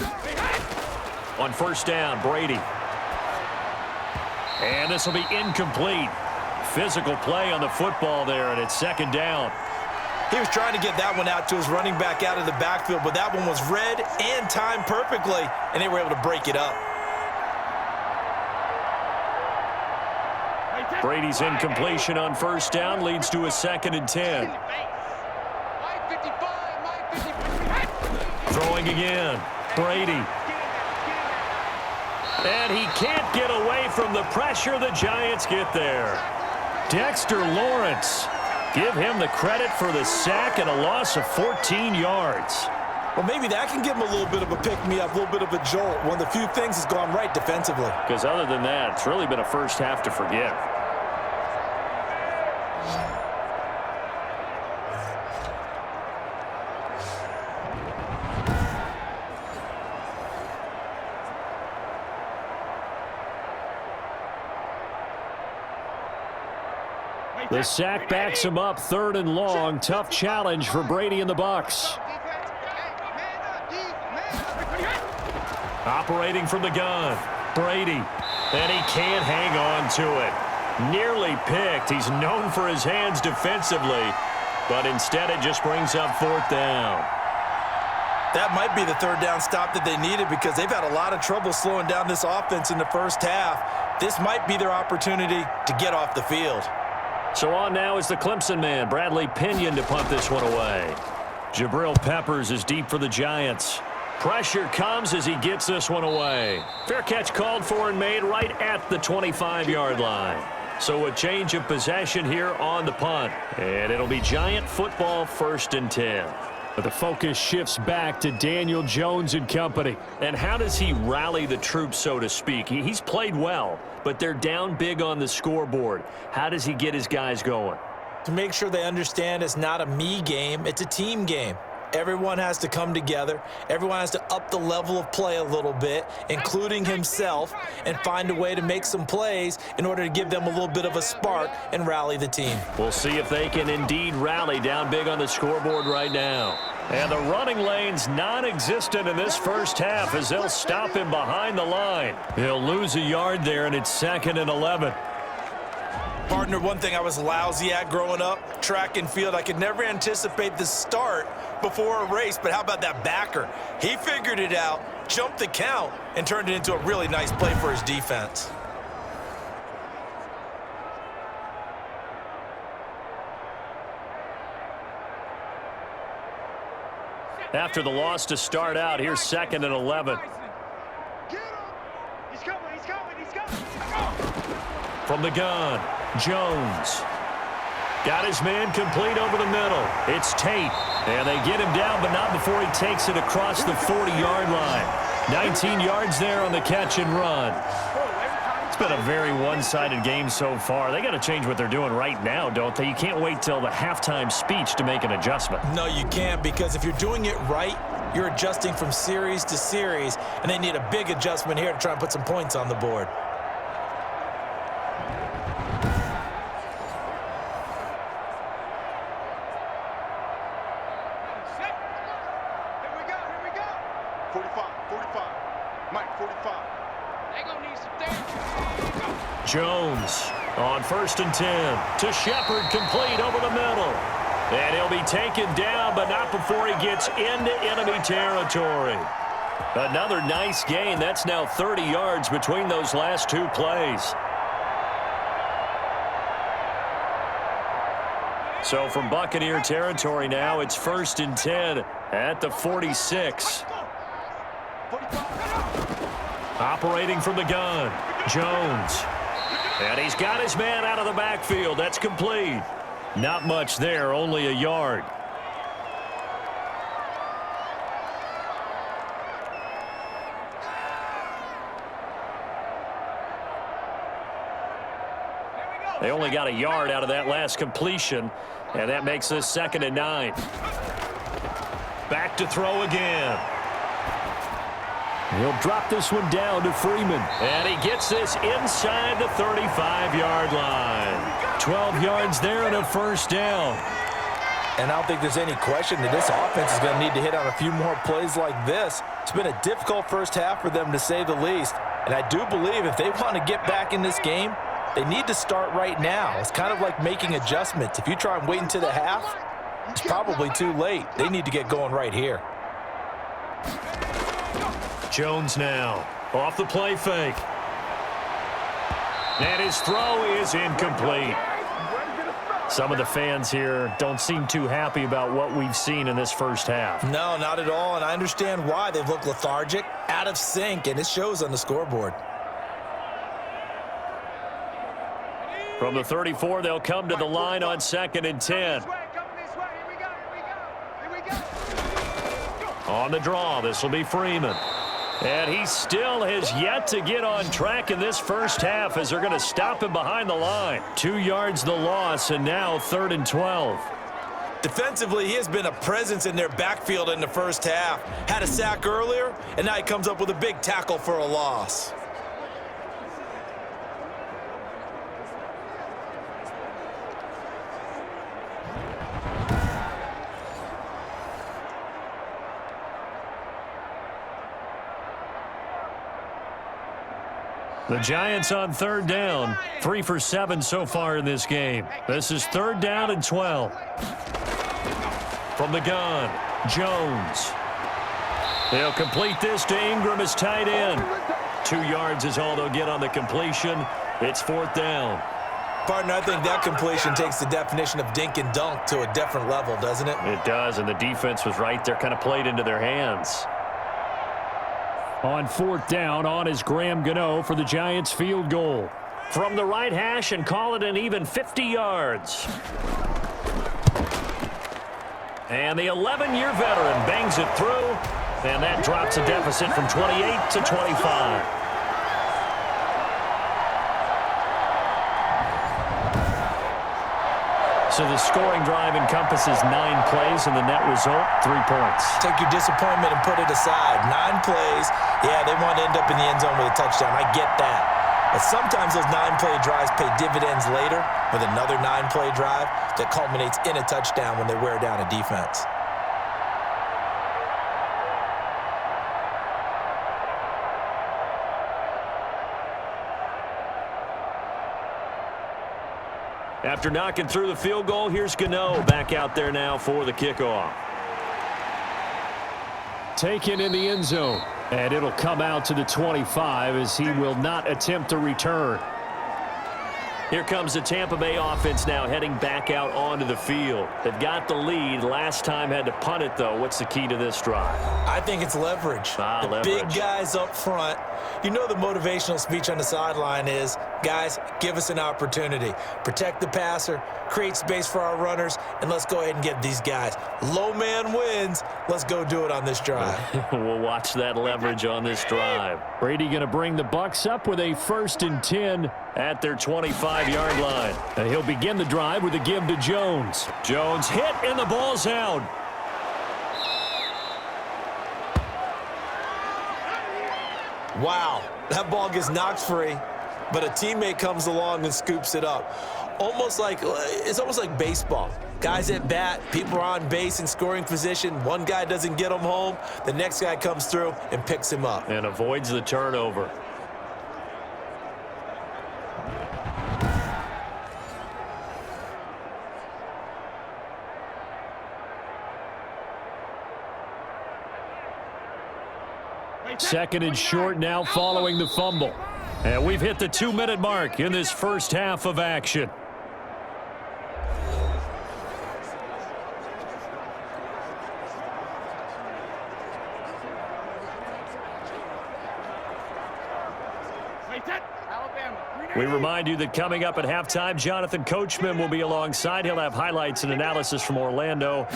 On 1st down, Brady. And this will be incomplete. Physical play on the football there, and it's 2nd down. He was trying to get that one out to his running back out of the backfield, but that one was read and timed perfectly, and they were able to break it up. Brady's incompletion on 1st down leads to a 2nd and 10. Throwing again. Brady. And he can't get away from the pressure. The Giants get there. Dexter Lawrence. Give him the credit for the sack and a loss of 14 yards. Well, maybe that can give him a little bit of a pick-me-up, a little bit of a jolt. One of the few things that's gone right defensively. Because other than that, it's really been a first half to forget. The sack backs him up, 3rd and long. Tough challenge for Brady and the Bucs. Operating from the gun, Brady. And he can't hang on to it. Nearly picked. He's known for his hands defensively, but instead it just brings up 4th down. That might be the third down stop that they needed because they've had a lot of trouble slowing down this offense in the first half. This might be their opportunity to get off the field. So on now is the Clemson man, Bradley Pinion, to punt this one away. Jabril Peppers is deep for the Giants. Pressure comes as he gets this one away. Fair catch called for and made right at the 25-yard line. So a change of possession here on the punt. And it'll be Giant football, 1st and 10. But the focus shifts back to Daniel Jones and company. And how does he rally the troops, so to speak? He's played well, but they're down big on the scoreboard. How does he get his guys going? To make sure they understand it's not a me game, it's a team game. Everyone has to come together. Everyone has to up the level of play a little bit, including himself, and find a way to make some plays in order to give them a little bit of a spark and rally the team. We'll see if they can indeed rally down big on the scoreboard right now. And the running lane's non-existent in this first half as they'll stop him behind the line. He'll lose a yard there, and it's 2nd and 11. Partner, one thing I was lousy at growing up, track and field, I could never anticipate the start before a race, but how about that backer? He figured it out, jumped the count, and turned it into a really nice play for his defense. After the loss to start out, here's 2nd and 11. He's coming, he's coming, he's coming. From the gun, Jones. Got his man complete over the middle. It's Tate. And they get him down, but not before he takes it across the 40-yard line. 19 yards there on the catch and run. It's been a very one-sided game so far. They got to change what they're doing right now, don't they? You can't wait till the halftime speech to make an adjustment. No, you can't, because if you're doing it right, you're adjusting from series to series, and they need a big adjustment here to try and put some points on the board. Jones on 1st and 10 to Shepard, complete over the middle. And he'll be taken down, but not before he gets into enemy territory. Another nice gain. That's now 30 yards between those last two plays. So from Buccaneer territory now, it's 1st and 10 at the 46. Operating from the gun, Jones. And he's got his man out of the backfield. That's complete. Not much there, only a yard. They only got a yard out of that last completion, and that makes this 2nd and 9. Back to throw again. He'll drop this one down to Freeman. And he gets this inside the 35-yard line. 12 yards there and a 1st down. And I don't think there's any question that this offense is going to need to hit on a few more plays like this. It's been a difficult first half for them, to say the least. And I do believe if they want to get back in this game, they need to start right now. It's kind of like making adjustments. If you try and wait until the half, it's probably too late. They need to get going right here. Jones now off the play fake. And his throw is incomplete. Some of the fans here don't seem too happy about what we've seen in this first half. No, not at all, and I understand why. They've looked lethargic, out of sync, and it shows on the scoreboard. From the 34, they'll come to the line on 2nd and 10. On the draw, this will be Freeman. And he still has yet to get on track in this first half as they're going to stop him behind the line. 2 yards the loss, and now 3rd and 12. Defensively, he has been a presence in their backfield in the first half. Had a sack earlier, and now he comes up with a big tackle for a loss. The Giants on 3rd down, 3 for 7 so far in this game. This is 3rd down and 12. From the gun, Jones. He'll complete this to Ingram as tight end. 2 yards is all they'll get on the completion. It's 4th down. Partner, I think that completion takes the definition of dink and dunk to a different level, doesn't it? It does, and the defense was right there, kind of played into their hands. On 4th down, on is Graham Gano for the Giants field goal. From the right hash and call it an even 50 yards. And the 11-year veteran bangs it through, and that drops a deficit from 28 to 25. So the scoring drive encompasses 9 plays, and the net result, 3 points. Take your disappointment and put it aside. 9 plays, yeah, they want to end up in the end zone with a touchdown. I get that. But sometimes those 9-play drives pay dividends later with another 9-play drive that culminates in a touchdown when they wear down a defense. After knocking through the field goal, here's Gano back out there now for the kickoff. Taken in the end zone, and it'll come out to the 25 as he will not attempt to return. Here comes the Tampa Bay offense now heading back out onto the field. They've got the lead. Last time had to punt it, though. What's the key to this drive? I think it's leverage. Leverage. Big guys up front. You know the motivational speech on the sideline is, guys, give us an opportunity. Protect the passer, create space for our runners, and let's go ahead and get these guys. Low man wins. Let's go do it on this drive. We'll watch that leverage on this drive. Brady going to bring the Bucs up with a 1st and 10 at their 25-yard line. And he'll begin the drive with a give to Jones. Jones hit, and the ball's out. Wow, that ball gets knocked free, but a teammate comes along and scoops it up. It's almost like baseball. Guys at bat, people are on base in scoring position. One guy doesn't get him home. The next guy comes through and picks him up. And avoids the turnover. Second and short now following the fumble. And we've hit the 2-minute mark in this first half of action. We remind you that coming up at halftime, Jonathan Coachman will be alongside. He'll have highlights and analysis from Orlando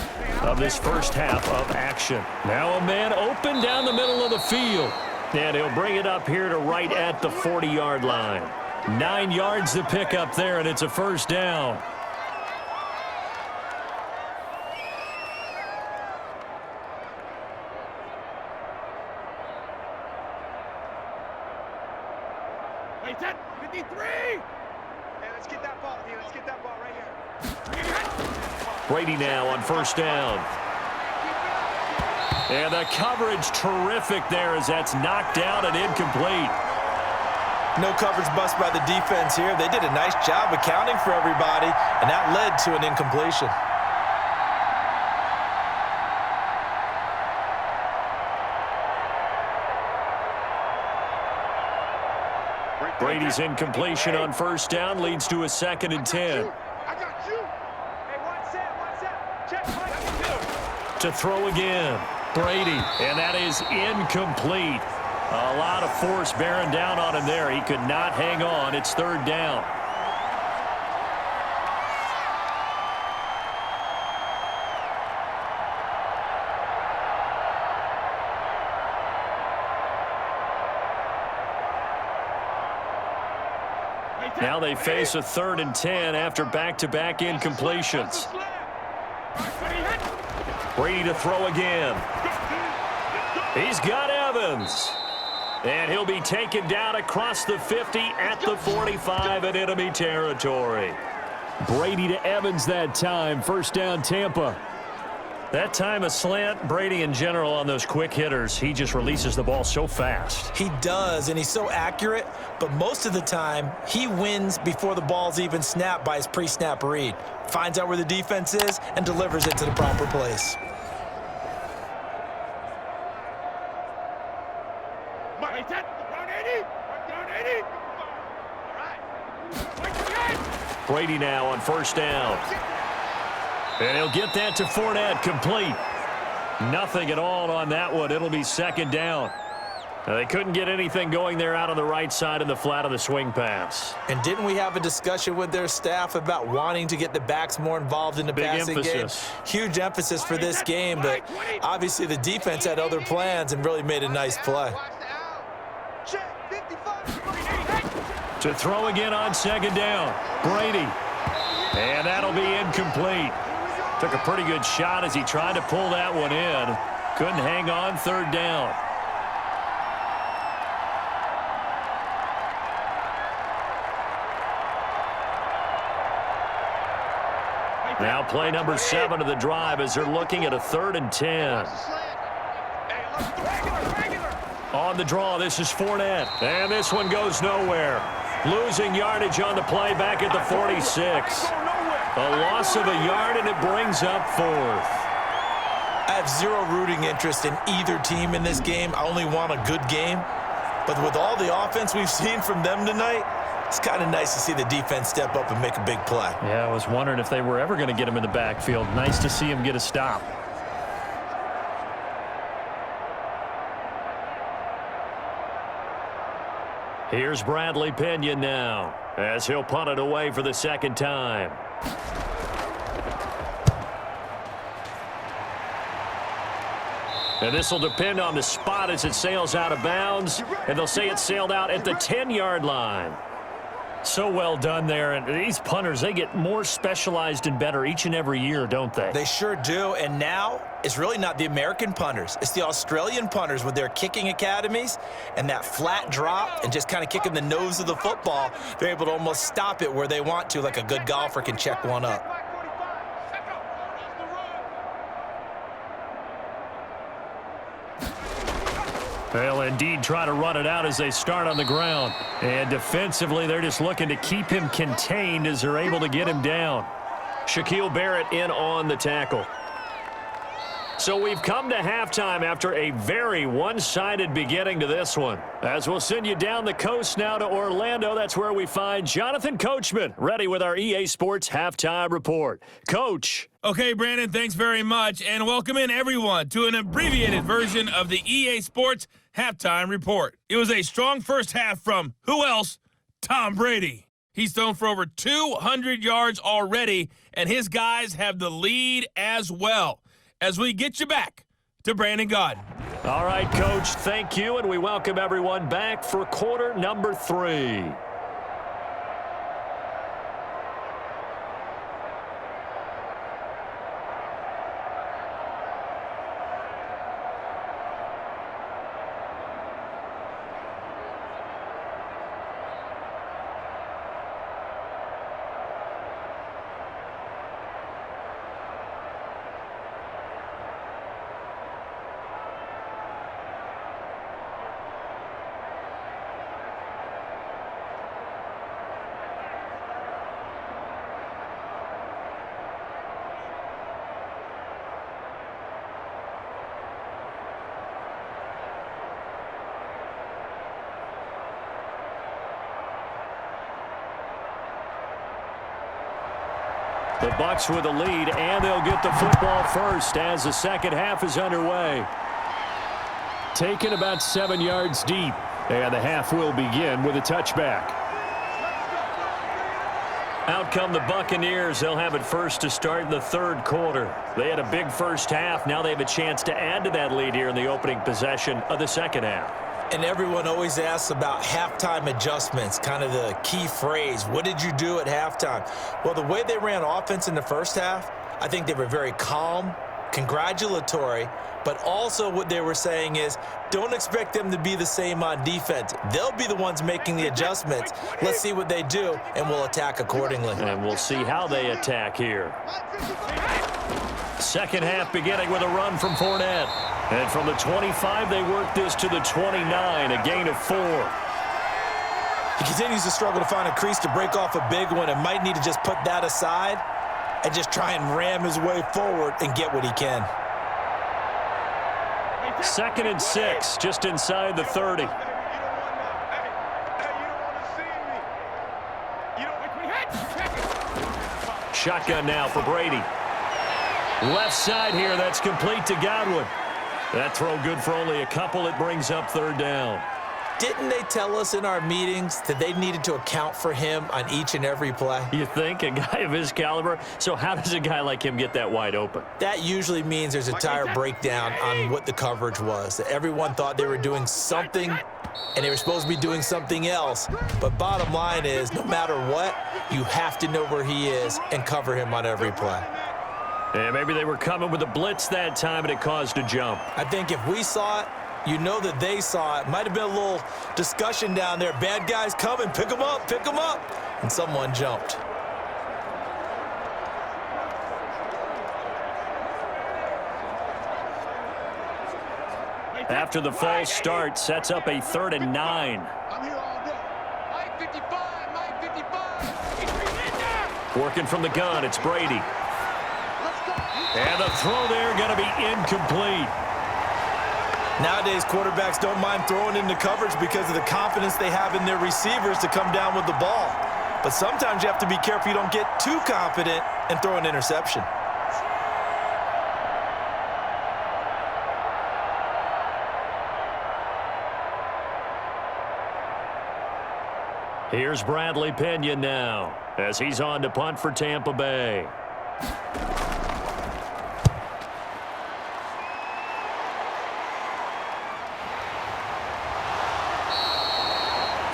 of this first half of action. Now a man open down the middle of the field. And he'll bring it up here to right at the 40-yard line. 9 yards to pick up there, and it's a 1st down. Brady now on 1st down. And the coverage terrific there as that's knocked down and incomplete. No coverage bust by the defense here. They did a nice job accounting for everybody, and that led to an incompletion. Brady's incompletion on 1st down leads to a 2nd and 10. To throw again. Brady, and that is incomplete. A lot of force bearing down on him there. He could not hang on. It's 3rd down. Now they face a 3rd and 10 after back-to-back incompletions. Brady to throw again. He's got Evans. And he'll be taken down across the 50 at the 45 in enemy territory. Brady to Evans that time. 1st down, Tampa. That time a slant. Brady in general on those quick hitters, he just releases the ball so fast. He does, and he's so accurate, but most of the time he wins before the ball's even snapped by his pre-snap read. Finds out where the defense is and delivers it to the proper place. Brady now on first down. And he'll get that to Fournette, complete. Nothing at all on that one. It'll be second down. They couldn't get anything going there out on the right side of the flat of the swing pass. And didn't we have a discussion with their staff about wanting to get the backs more involved in the passing game? Huge emphasis for this game, but obviously the defense had other plans and really made a nice play. To throw again on second down, Brady. And that'll be incomplete. Took a pretty good shot as he tried to pull that one in. Couldn't hang on, third down. Now play number 7 of the drive as they're looking at a 3rd and 10. On the draw, this is Fournette. And this one goes nowhere. Losing yardage on the play back at the 46. A loss of a yard, and it brings up 4th. I have zero rooting interest in either team in this game. I only want a good game. But with all the offense we've seen from them tonight, it's kind of nice to see the defense step up and make a big play. Yeah, I was wondering if they were ever going to get him in the backfield. Nice to see him get a stop. Here's Bradley Pinion now as he'll punt it away for the second time. And this will depend on the spot as it sails out of bounds. And they'll say it sailed out at the 10-yard line. So well done there. And these punters, they get more specialized and better each and every year, don't they? They sure do. And now it's really not the American punters. It's the Australian punters with their kicking academies and that flat drop and just kind of kicking the nose of the football. They're able to almost stop it where they want to, like a good golfer can check one up. They'll indeed try to run it out as they start on the ground. And defensively, they're just looking to keep him contained as they're able to get him down. Shaquille Barrett in on the tackle. So we've come to halftime after a very one-sided beginning to this one. As we'll send you down the coast now to Orlando, that's where we find Jonathan Coachman, ready with our EA Sports Halftime Report. Coach. Okay, Brandon, thanks very much, and welcome in everyone to an abbreviated version of the EA Sports Halftime Report. It was a strong first half from, who else? Tom Brady. He's thrown for over 200 yards already, and his guys have the lead as well. As we get you back to Brandon Gaudin. All right, Coach, thank you, and we welcome everyone back for quarter number 3. The Bucs with a lead, and they'll get the football first as the second half is underway. Taken about 7 yards deep, and the half will begin with a touchback. Out come the Buccaneers. They'll have it first to start in the third quarter. They had a big first half. Now they have a chance to add to that lead here in the opening possession of the second half. And everyone always asks about halftime adjustments, kind of the key phrase. What did you do at halftime? Well, the way they ran offense in the first half, I think they were very calm, congratulatory, but also what they were saying is don't expect them to be the same on defense. They'll be the ones making the adjustments. Let's see what they do, and we'll attack accordingly. And we'll see how they attack here. Second half beginning with a run from Fournette. And from the 25, they work this to the 29, a gain of 4. He continues to struggle to find a crease to break off a big one and might need to just put that aside and just try and ram his way forward and get what he can. 2nd and 6, just inside the 30. Shotgun now for Brady. Left side here, that's complete to Godwin. That throw good for only a couple. It brings up third down. Didn't they tell us in our meetings that they needed to account for him on each and every play? You think? A guy of his caliber? So how does a guy like him get that wide open? That usually means there's a tire breakdown on what the coverage was. That everyone thought they were doing something, and they were supposed to be doing something else. But bottom line is, no matter what, you have to know where he is and cover him on every play. And maybe they were coming with a blitz that time, and it caused a jump. I think if we saw it, you know that they saw it. Might have been a little discussion down there. Bad guys coming. Pick them up. Pick them up. And someone jumped. After the false start, sets up a 3rd and 9. I'm here all day. Mike 55, Mike 55. Working from the gun, it's Brady. Let's go. And the throw there going to be incomplete. Nowadays, quarterbacks don't mind throwing into coverage because of the confidence they have in their receivers to come down with the ball. But sometimes you have to be careful you don't get too confident and throw an interception. Here's Bradley Pena now as he's on to punt for Tampa Bay.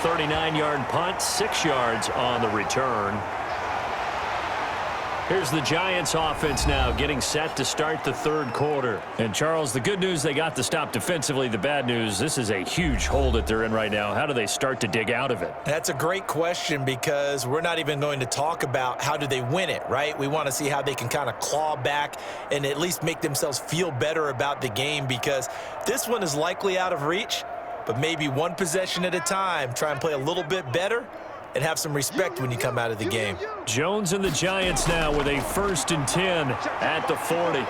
39-yard punt, 6 yards on the return. Here's the Giants offense now getting set to start the 3rd quarter. And Charles, the good news, they got the stop defensively. The bad news, this is a huge hole that they're in right now. How do they start to dig out of it? That's a great question because we're not even going to talk about how do they win it, right? We want to see how they can kind of claw back and at least make themselves feel better about the game because this one is likely out of reach, but maybe one possession at a time. Try and play a little bit better and have some respect when you come out of the game. Jones and the Giants now with a 1st and 10 at the 40.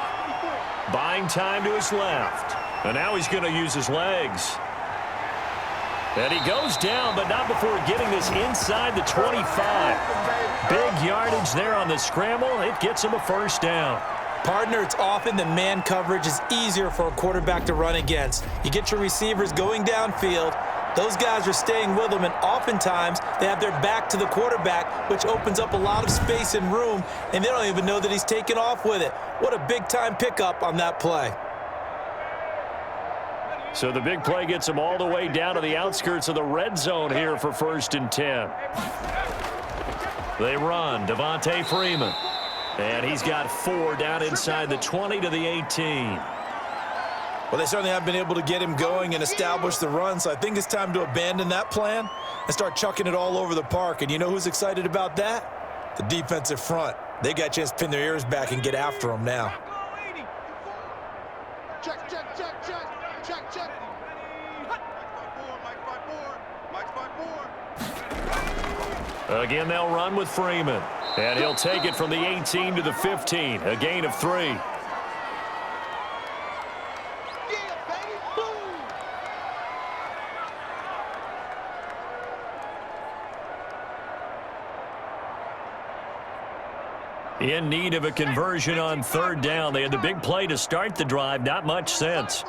Buying time to his left. And now he's going to use his legs. And he goes down, but not before getting this inside the 25. Big yardage there on the scramble. It gets him a 1st down. Partner, it's often the man coverage is easier for a quarterback to run against. You get your receivers going downfield. Those guys are staying with them, and oftentimes they have their back to the quarterback, which opens up a lot of space and room, and they don't even know that he's taken off with it. What a big-time pickup on that play. So the big play gets him all the way down to the outskirts of the red zone here for 1st and 10. They run, Devontae Freeman. And he's got 4 down inside the 20 to the 18. Well, they certainly have been able to get him going and establish the run, so I think it's time to abandon that plan and start chucking it all over the park. And you know who's excited about that? The defensive front. They got a chance to pin their ears back and get after him now. Check, check, check, check, check, check. Mike 5-4. Again, they'll run with Freeman. And he'll take it from the 18 to the 15. A gain of 3. In need of a conversion on 3rd down. They had the big play to start the drive. Not much sense.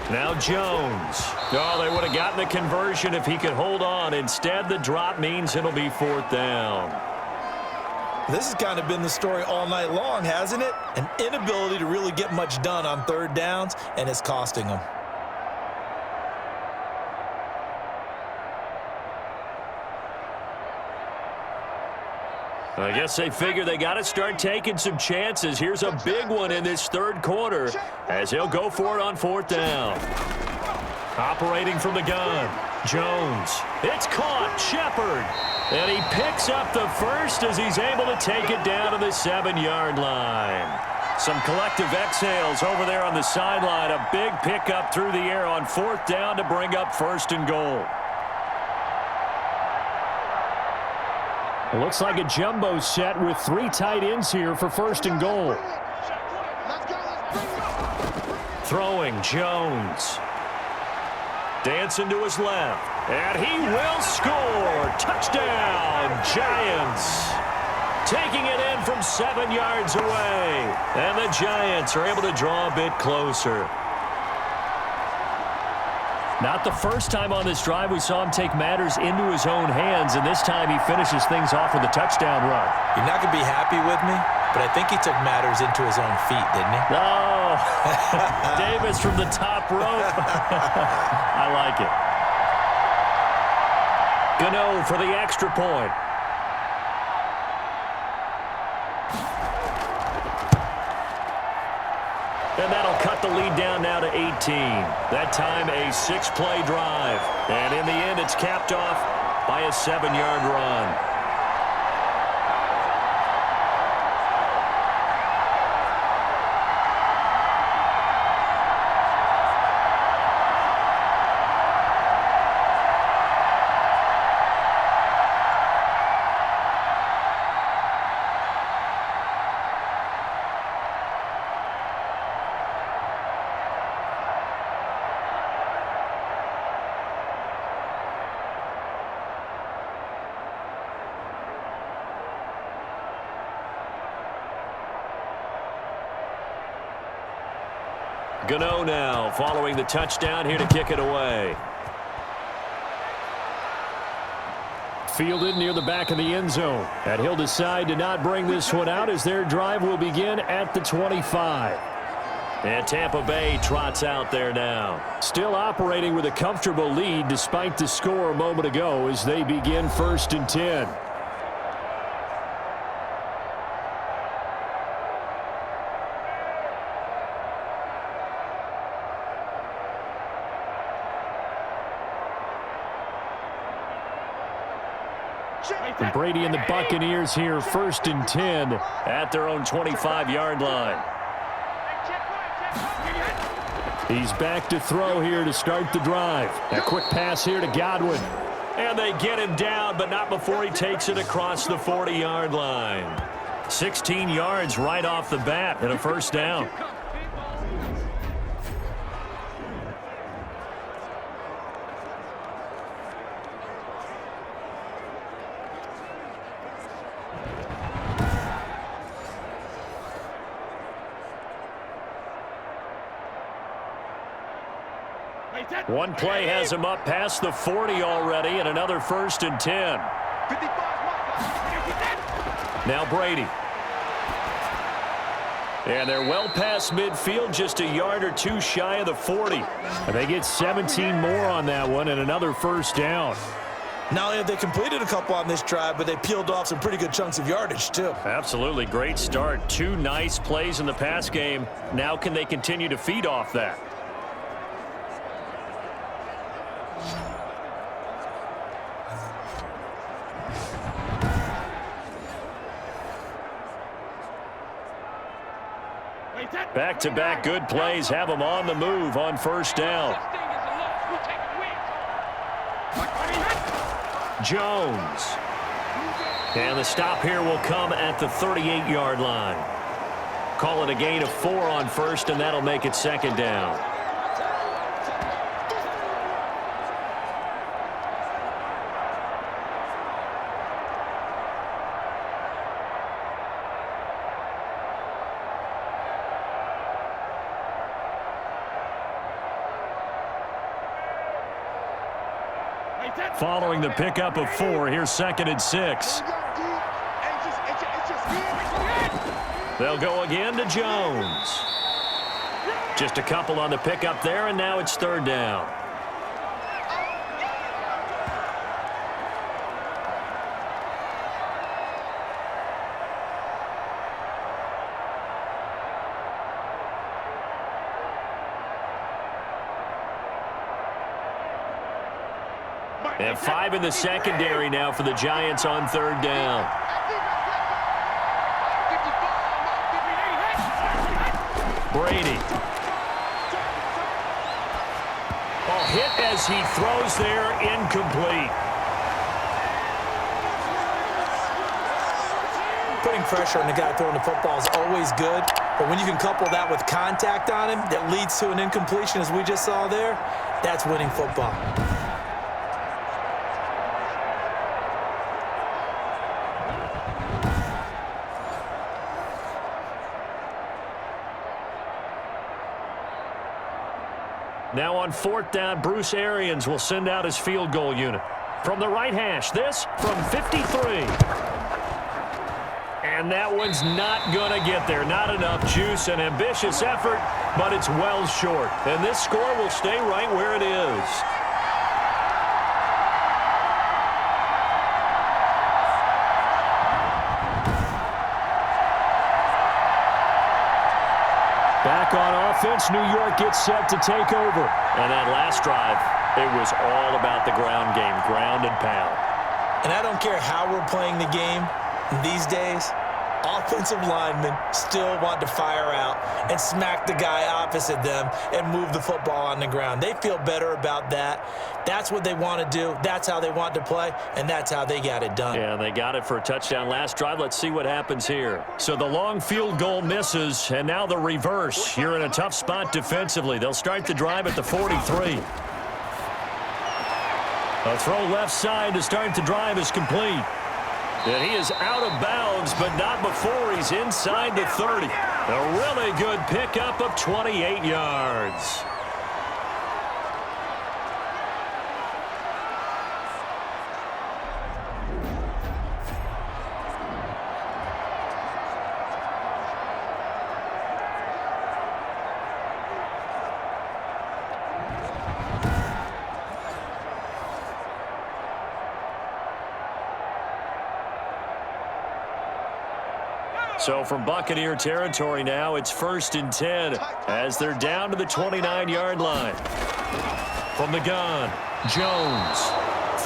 Now Jones. Oh, they would have gotten the conversion if he could hold on. Instead, the drop means it'll be 4th down. This has kind of been the story all night long, hasn't it? An inability to really get much done on 3rd downs, and it's costing them. I guess they figure they got to start taking some chances. Here's a big one in this 3rd quarter as he'll go for it on 4th down. Operating from the gun, Jones. It's caught, Shepard. And he picks up the 1st as he's able to take it down to the 7-yard line. Some collective exhales over there on the sideline. A big pickup through the air on 4th down to bring up 1st and goal. It looks like a jumbo set with 3 tight ends here for 1st and goal. Throwing, Jones. Dancing to his left. And he will score. Touchdown, Giants. Taking it in from 7 yards away. And the Giants are able to draw a bit closer. Not the first time on this drive we saw him take matters into his own hands, and this time he finishes things off with a touchdown run. You're not going to be happy with me, but I think he took matters into his own feet, didn't he? No. Davis from the top rope. I like it. Gano for the extra point. And that'll cut the lead down now to 18. That time a 6-play drive. And in the end, it's capped off by a 7-yard run. Gano now following the touchdown here to kick it away. Fielded near the back of the end zone. And he'll decide to not bring this one out as their drive will begin at the 25. And Tampa Bay trots out there now. Still operating with a comfortable lead despite the score a moment ago as they begin 1st and 10. And Brady and the Buccaneers here 1st and 10 at their own 25-yard line. He's back to throw here to start the drive. A quick pass here to Godwin. And they get him down, but not before he takes it across the 40-yard line. 16 yards right off the bat and a 1st down. One play has him up past the 40 already, and another 1st and 10. Now Brady. And they're well past midfield, just a yard or two shy of the 40. And they get 17 more on that one and another 1st down. Not only have they completed a couple on this drive, but they peeled off some pretty good chunks of yardage, too. Absolutely. Great start. 2 nice plays in the pass game. Now can they continue to feed off that? Back-to-back good plays have them on the move on 1st down. Jones. And the stop here will come at the 38-yard line. Call it a gain of 4 on 1st, and that'll make it 2nd down. Following the pickup of 4, here's 2nd and 6. They'll go again to Jones. Just a couple on the pickup there, and now it's 3rd down. And 5 in the secondary now for the Giants on 3rd down. Brady. Hit as he throws there, incomplete. Putting pressure on the guy throwing the football is always good, but when you can couple that with contact on him that leads to an incompletion, as we just saw there, that's winning football. Now on 4th down, Bruce Arians will send out his field goal unit. From the right hash, this from 53. And that one's not going to get there. Not enough juice. An ambitious effort, but it's well short. And this score will stay right where it is. Back on offense, New York gets set to take over. And that last drive, it was all about the ground game, ground and pound. And I don't care how we're playing the game these days, offensive linemen still want to fire out and smack the guy opposite them and move the football on the ground. They feel better about that. That's what they want to do. That's how they want to play, and that's how they got it done. Yeah, they got it for a touchdown last drive. Let's see what happens here. So the long field goal misses, and now the reverse. You're in a tough spot defensively. They'll start the drive at the 43. A throw left side to start the drive is complete. And he is out of bounds, but not before he's inside the 30. A really good pickup of 28 yards. So from Buccaneer territory now, it's 1st and 10 as they're down to the 29-yard line. From the gun, Jones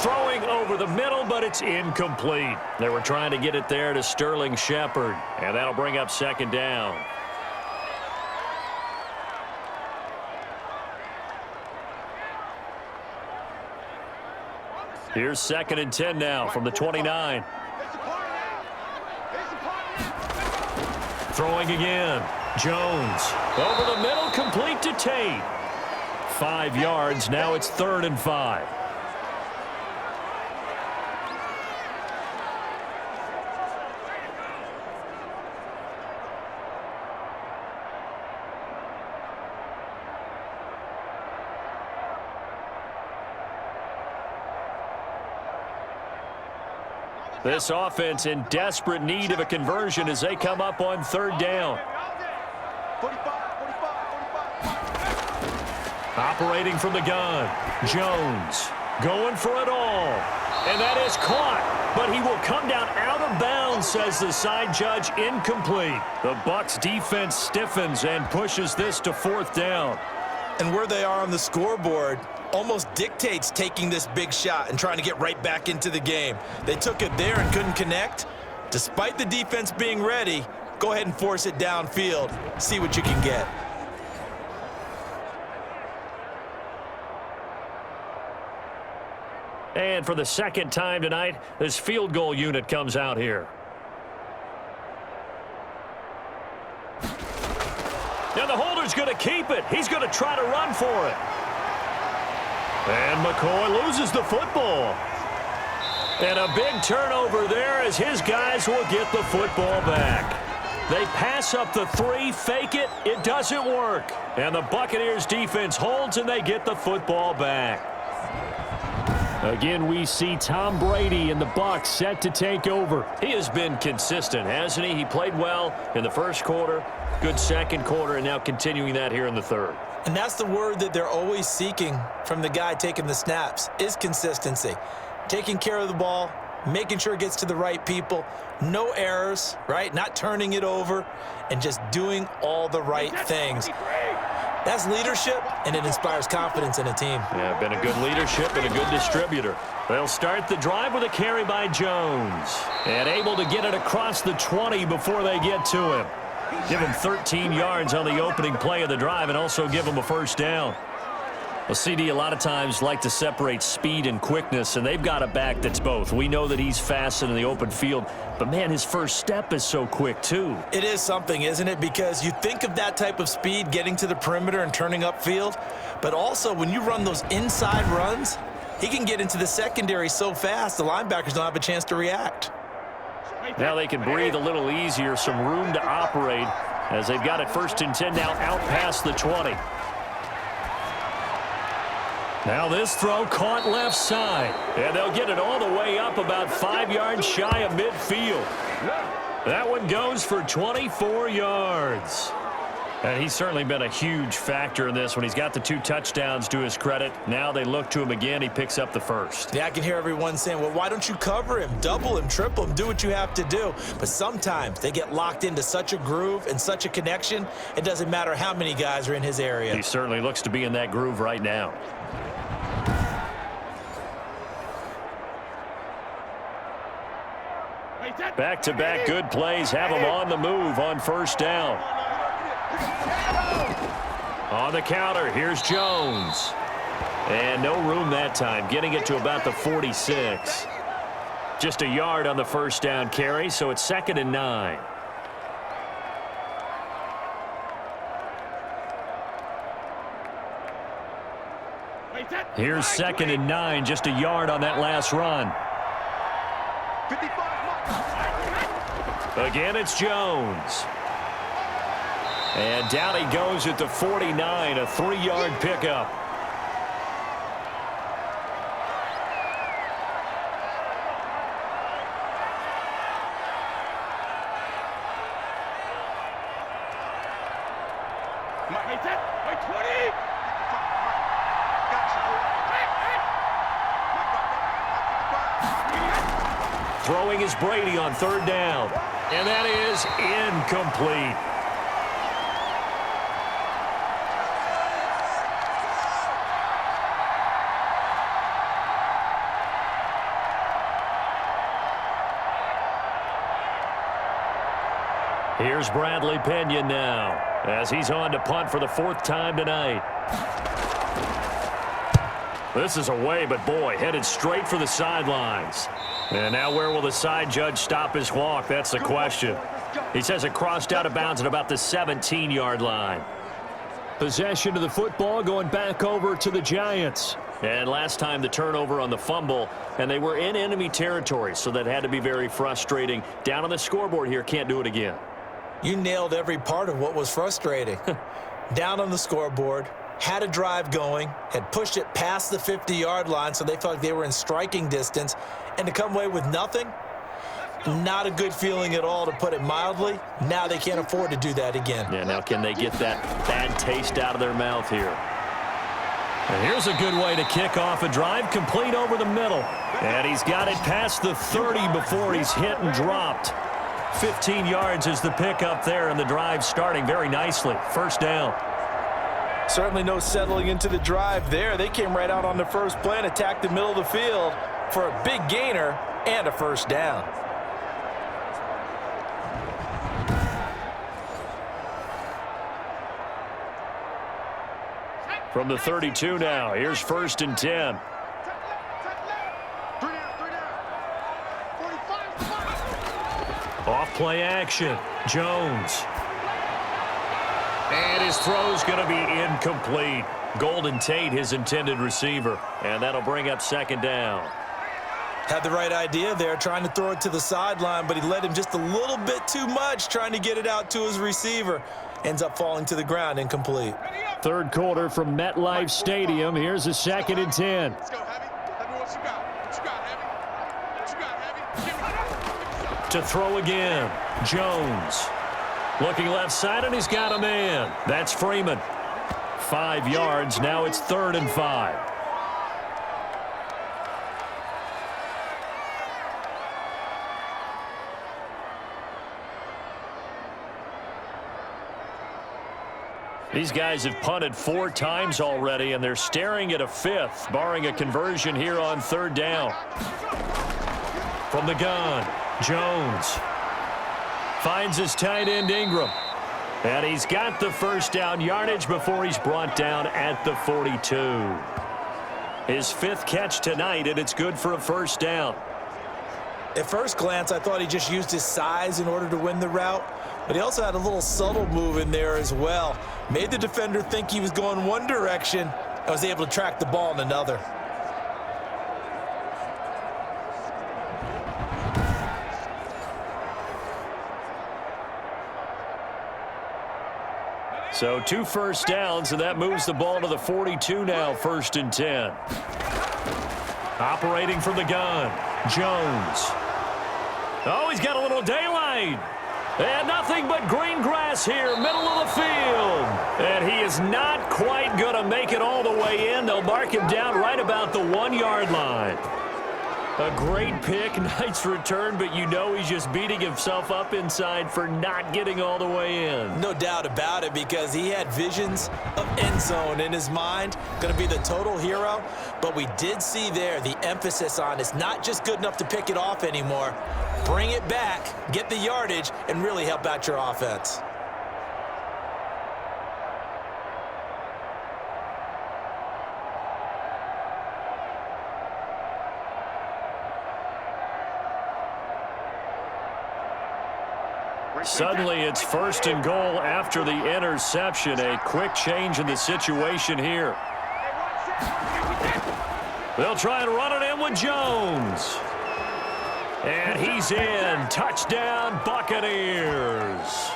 throwing over the middle, but it's incomplete. They were trying to get it there to Sterling Shepard, and that'll bring up 2nd down. Here's 2nd and 10 now from the 29. Throwing again. Jones over the middle, complete to Tate. 5 yards. Now it's 3rd and 5. This offense in desperate need of a conversion as they come up on 3rd down. Operating from the gun. Jones going for it all. And that is caught. But he will come down out of bounds, says the side judge. Incomplete. The Bucs defense stiffens and pushes this to 4th down. And where they are on the scoreboard almost dictates taking this big shot and trying to get right back into the game. They took it there and couldn't connect. Despite the defense being ready, go ahead and force it downfield. See what you can get. And for the 2nd time tonight, this field goal unit comes out here. Now the holder's going to keep it. He's going to try to run for it. And McCoy loses the football. And a big turnover there as his guys will get the football back. They pass up the 3, fake it. It doesn't work. And the Buccaneers defense holds and they get the football back. Again, we see Tom Brady and the Bucs set to take over. He has been consistent, hasn't he? He played well in the 1st quarter, good 2nd quarter, and now continuing that here in the 3rd. And that's the word that they're always seeking from the guy taking the snaps, is consistency. Taking care of the ball, making sure it gets to the right people, no errors, right? Not turning it over, and just doing all the right things. That's leadership, and it inspires confidence in a team. Yeah, been a good leadership and a good distributor. They'll start the drive with a carry by Jones. And able to get it across the 20 before they get to him. Give him 13 yards on the opening play of the drive and also give him a 1st down. Well, CD a lot of times like to separate speed and quickness, and they've got a back that's both. We know that he's fast in the open field, but, man, his first step is so quick, too. It is something, isn't it? Because you think of that type of speed getting to the perimeter and turning upfield, but also when you run those inside runs, he can get into the secondary so fast the linebackers don't have a chance to react. Now they can breathe a little easier, some room to operate as they've got it 1st and 10 now out past the 20. Now this throw caught left side. And they'll get it all the way up about 5 yards shy of midfield. That one goes for 24 yards. And he's certainly been a huge factor in this when he's got the 2 touchdowns to his credit. Now they look to him again. He picks up the first. Yeah, I can hear everyone saying, well, why don't you cover him, double him, triple him, do what you have to do. But sometimes they get locked into such a groove and such a connection, it doesn't matter how many guys are in his area. He certainly looks to be in that groove right now. Back-to-back good plays have him on the move on first down. On the counter, here's Jones. And no room that time, getting it to about the 46. Just a yard on the first down carry, so it's 2nd and 9. Here's 2nd and 9, just a yard on that last run. Again, it's Jones. And down he goes at the 49, a 3-yard pickup. Throwing is Brady on 3rd down. And that is incomplete. Here's Bradley Pinion now as he's on to punt for the 4th time tonight. This is away, but boy, headed straight for the sidelines. And now where will the side judge stop his walk? That's the question. He says it crossed out of bounds at about the 17-yard line. Possession of the football going back over to the Giants. And last time the turnover on the fumble, and they were in enemy territory, so that had to be very frustrating. Down on the scoreboard here, can't do it again. You nailed every part of what was frustrating. Down on the scoreboard, had a drive going, had pushed it past the 50-yard line, so they felt like they were in striking distance, and to come away with nothing, not a good feeling at all, to put it mildly. Now they can't afford to do that again. Yeah, now can they get that bad taste out of their mouth here? And here's a good way to kick off a drive, complete over the middle. And he's got it past the 30 before he's hit and dropped. 15 yards is the pickup there, and the drive starting very nicely. First down. Certainly no settling into the drive there. They came right out on the first play and attacked the middle of the field for a big gainer and a first down. From the 32 now, here's 1st and 10. Off play action, Jones. And his throw's going to be incomplete. Golden Tate, his intended receiver. And that'll bring up 2nd down. Had the right idea there, trying to throw it to the sideline, but he led him just a little bit too much, trying to get it out to his receiver. Ends up falling to the ground, incomplete. 3rd quarter from MetLife Stadium. Here's a 2nd and 10. Let's go, Heavy. Let me what you got. What you got, Heavy? What you got, Heavy? Give me. To throw again, Jones. Looking left side, and he's got a man. That's Freeman. 5 yards. Now it's 3rd and 5. These guys have punted 4 times already, and they're staring at a 5th, barring a conversion here on 3rd down. From the gun, Jones finds his tight end Ingram. And he's got the first down yardage before he's brought down at the 42. His 5th catch tonight, and it's good for a first down. At first glance, I thought he just used his size in order to win the route, but he also had a little subtle move in there as well. Made the defender think he was going one direction and was able to track the ball in another. So 2 first downs, and that moves the ball to the 42 now, 1st and 10. Operating from the gun, Jones. Oh, he's got a little daylight. And nothing but green grass here, middle of the field. And he is not quite going to make it all the way in. They'll mark him down right about the 1-yard line. A great pick, nice return, but you know he's just beating himself up inside for not getting all the way in. No doubt about it, because he had visions of end zone in his mind. Going to be the total hero. But we did see there the emphasis on it's not just good enough to pick it off anymore. Bring it back, get the yardage, and really help out your offense. Suddenly it's 1st and goal after the interception. A quick change in the situation here. They'll try and run it in with Jones. And he's in. Touchdown, Buccaneers.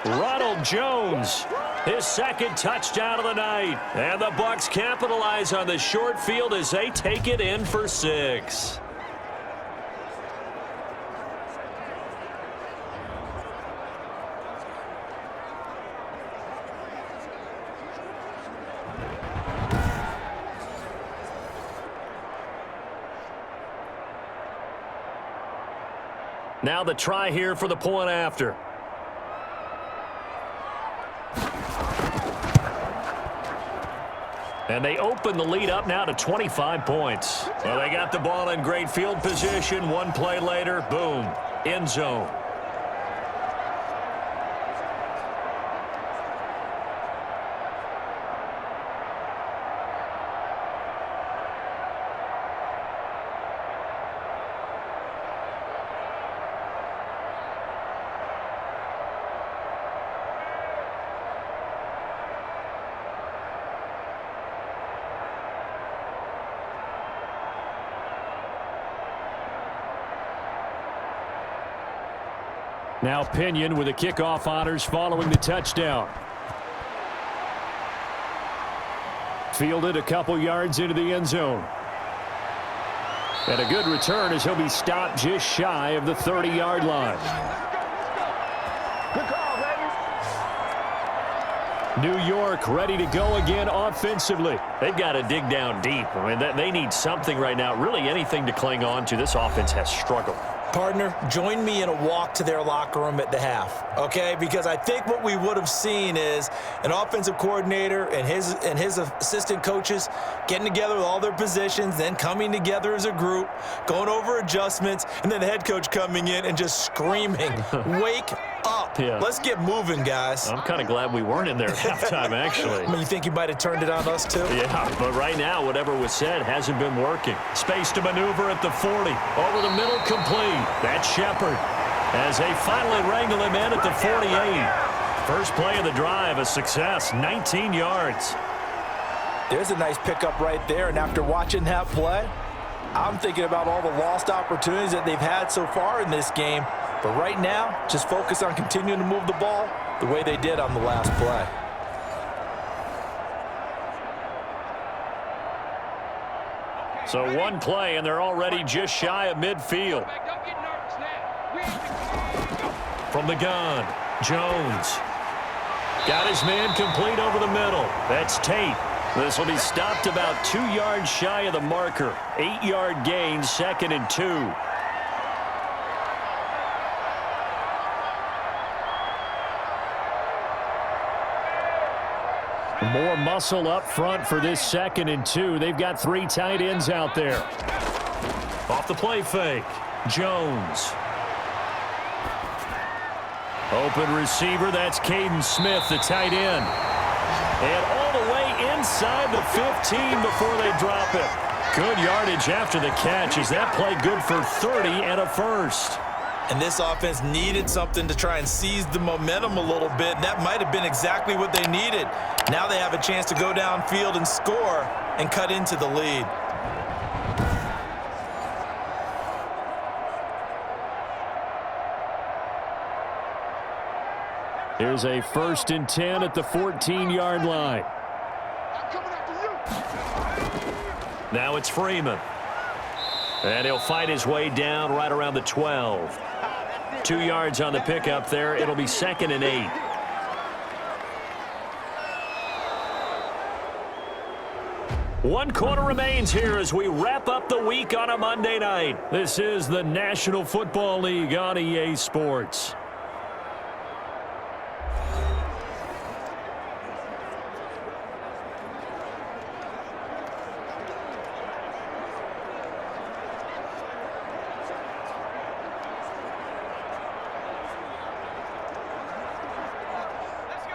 Ronald Jones, his 2nd touchdown of the night. And the Bucs capitalize on the short field as they take it in for 6. Now the try here for the point after. And they open the lead up now to 25 points. Well, they got the ball in great field position. 1 play later, boom, end zone. Now Pinion with the kickoff honors following the touchdown. Fielded a couple yards into the end zone. And a good return as he'll be stopped just shy of the 30-yard line. Good call, baby. New York ready to go again offensively. They've got to dig down deep. I mean, they need something right now, really anything to cling on to. This offense has struggled. Partner, join me in a walk to their locker room at the half, okay? Because I think what we would have seen is an offensive coordinator and his assistant coaches getting together with all their positions, then coming together as a group, going over adjustments, and then the head coach coming in and just screaming, wake up. Yeah. Let's get moving, guys. I'm kind of glad we weren't in there at halftime, actually. I mean, you think you might have turned it on us, too? Yeah, but right now, whatever was said hasn't been working. Space to maneuver at the 40. Over the middle, complete. That's Shepard as they finally wrangle him in at the 48. First play of the drive, a success, 19 yards. There's a nice pickup right there, and after watching that play, I'm thinking about all the lost opportunities that they've had so far in this game. But right now, just focus on continuing to move the ball the way they did on the last play. So 1 play, and they're already just shy of midfield. From the gun, Jones. Got his man complete over the middle. That's Tate. This will be stopped about 2 yards shy of the marker. 8-yard gain, 2nd and 2. More muscle up front for this 2nd and 2. They've got 3 tight ends out there. Off the play fake, Jones. Open receiver, that's Caden Smith, the tight end. And all the way inside the 15 before they drop it. Good yardage after the catch. Is that play good for 30 and a first? And this offense needed something to try and seize the momentum a little bit. And that might have been exactly what they needed. Now they have a chance to go downfield and score and cut into the lead. Here's a 1st and 10 at the 14-yard line. Now it's Freeman. And he'll fight his way down right around the 12. 2 yards on the pickup there. It'll be 2nd and 8. One quarter remains here as we wrap up the week on a Monday night. This is the National Football League on EA Sports.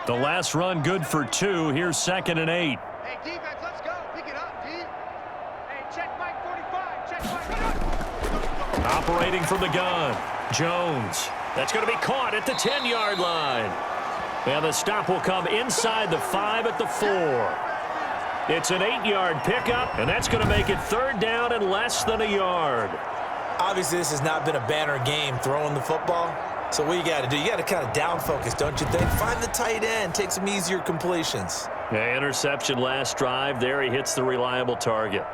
The last run good for 2. Here's 2nd and 8. Hey, defense, let's go. Pick it up, D. Hey, check Mike 45. Check Mike. Operating from the gun. Jones. That's going to be caught at the 10-yard line. And the stop will come inside the 5 at the 4. It's an 8-yard pickup, and that's going to make it 3rd down and less than a yard. Obviously, this has not been a banner game throwing the football. So what you got to do, you got to kind of down focus, don't you think? Find the tight end, take some easier completions. Yeah, interception last drive. There he hits the reliable target.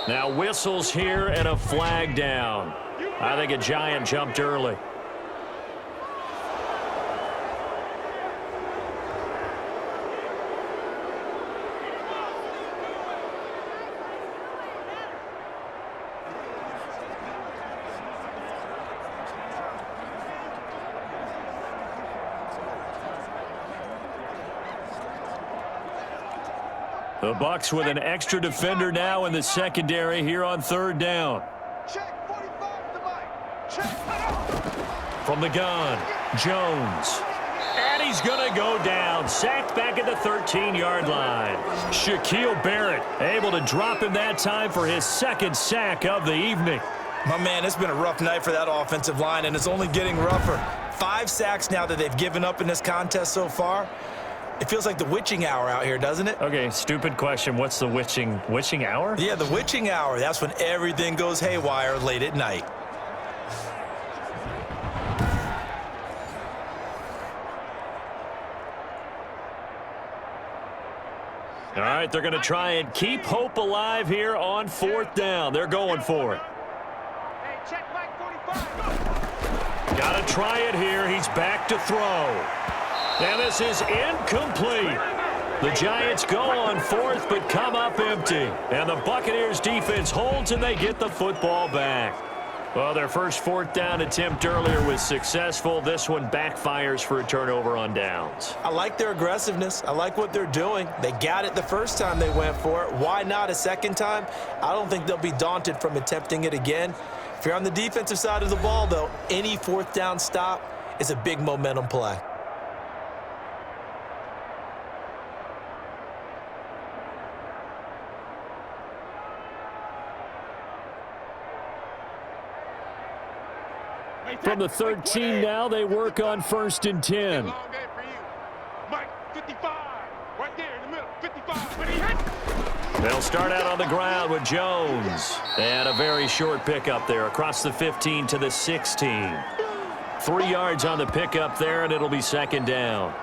Now whistles here and a flag down. I think a Giant jumped early. The Bucs with an extra defender now in the secondary here on 3rd down. Check 45 to Mike. Check. From the gun, Jones. And he's going to go down. Sacked back at the 13-yard line. Shaquille Barrett able to drop him that time for his 2nd sack of the evening. My man, it's been a rough night for that offensive line, and it's only getting rougher. 5 sacks now that they've given up in this contest so far. It feels like the witching hour out here, doesn't it? Okay, stupid question. What's the witching hour? Yeah, the witching hour. That's when everything goes haywire late at night. All right, they're going to try and keep hope alive here on 4th down. They're going for it. Hey, check Mike 45. Got to try it here. He's back to throw. And this is incomplete. The Giants go on 4th but come up empty. And the Buccaneers defense holds and they get the football back. Well, their first 4th down attempt earlier was successful. This one backfires for a turnover on downs. I like their aggressiveness. I like what they're doing. They got it the first time they went for it. Why not a second time? I don't think they'll be daunted from attempting it again. If you're on the defensive side of the ball, though, any 4th down stop is a big momentum play. From the 13 now, they work on 1st and 10. Long day for you. Mike 55. Right there in the middle. 55. When he hit. They'll start out on the ground with Jones. And a very short pickup there across the 15 to the 16. 3 yards on the pickup there, and it'll be 2nd down.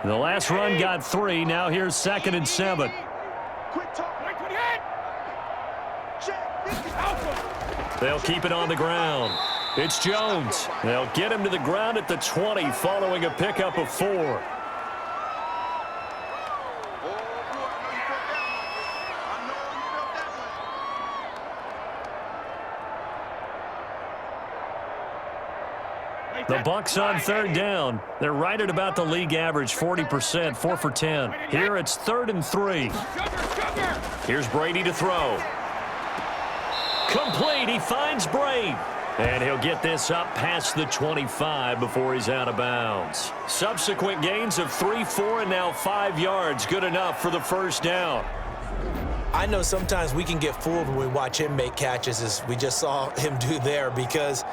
The last run got 3. Now here's 2nd and 7. Quick talk. Mike 28. Check. They'll keep it on the ground. It's Jones. They'll get him to the ground at the 20 following a pickup of 4. The Bucs on 3rd down. They're right at about the league average, 40%, 4 for 10. Here it's 3rd and 3. Here's Brady to throw. Complete. He finds Brady. And he'll get this up past the 25 before he's out of bounds. Subsequent gains of 3, 4, and now 5 yards. Good enough for the 1st down. I know sometimes we can get fooled when we watch him make catches, as we just saw him do there, because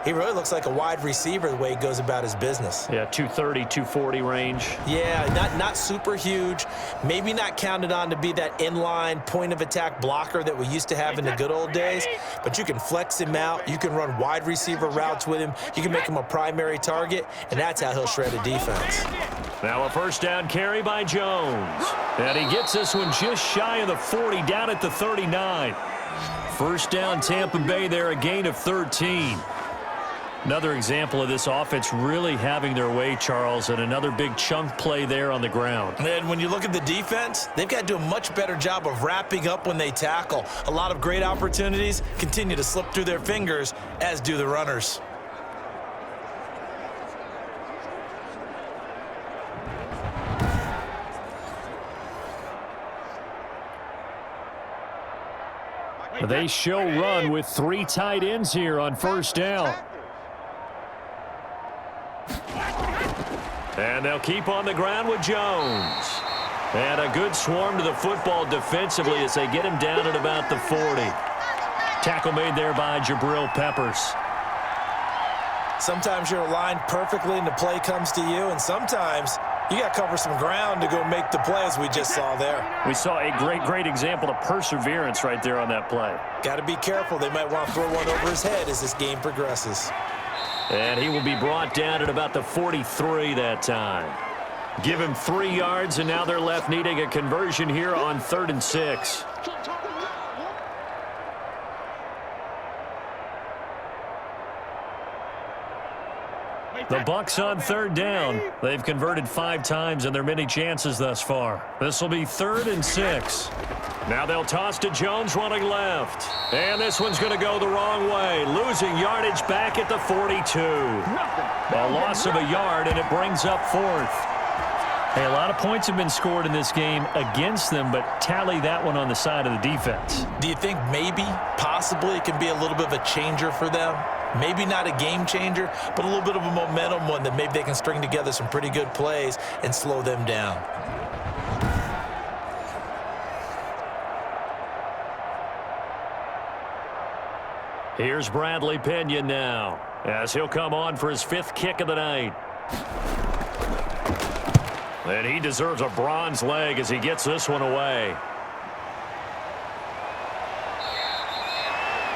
he really looks like a wide receiver the way he goes about his business. Yeah, 230, 240 range. Yeah, not super huge. Maybe not counted on to be that inline point-of-attack blocker that we used to have in the good old days, but you can flex him out. You can run wide receiver routes with him. You can make him a primary target, and that's how he'll shred a defense. Now a first down carry by Jones. And he gets this one just shy of the 40, down at the 39. First down, Tampa Bay there, a gain of 13. Another example of this offense really having their way, Charles, and another big chunk play there on the ground. And when you look at the defense, they've got to do a much better job of wrapping up when they tackle. A lot of great opportunities continue to slip through their fingers, as do the runners. They show run with 3 tight ends here on first down. And they'll keep on the ground with Jones. And a good swarm to the football defensively as they get him down at about the 40. Tackle made there by Jabril Peppers. Sometimes you're aligned perfectly and the play comes to you, and sometimes you got to cover some ground to go make the play, as we just saw there. We saw a great example of perseverance right there on that play. Got to be careful. They might want to throw one over his head as this game progresses. And he will be brought down at about the 43 that time. Give him 3 yards, and now they're left needing a conversion here on 3rd and 6. The Bucs on 3rd down. They've converted 5 times in their many chances thus far. This will be 3rd and 6. Now they'll toss to Jones running left. And this one's going to go the wrong way. Losing yardage back at the 42. A loss of a yard, and it brings up 4th. Hey, a lot of points have been scored in this game against them, but tally that one on the side of the defense. Do you think maybe, possibly, it can be a little bit of a changer for them? Maybe not a game changer, but a little bit of a momentum one that maybe they can string together some pretty good plays and slow them down. Here's Bradley Pinion now, as he'll come on for his 5th kick of the night. And he deserves a bronze leg as he gets this one away.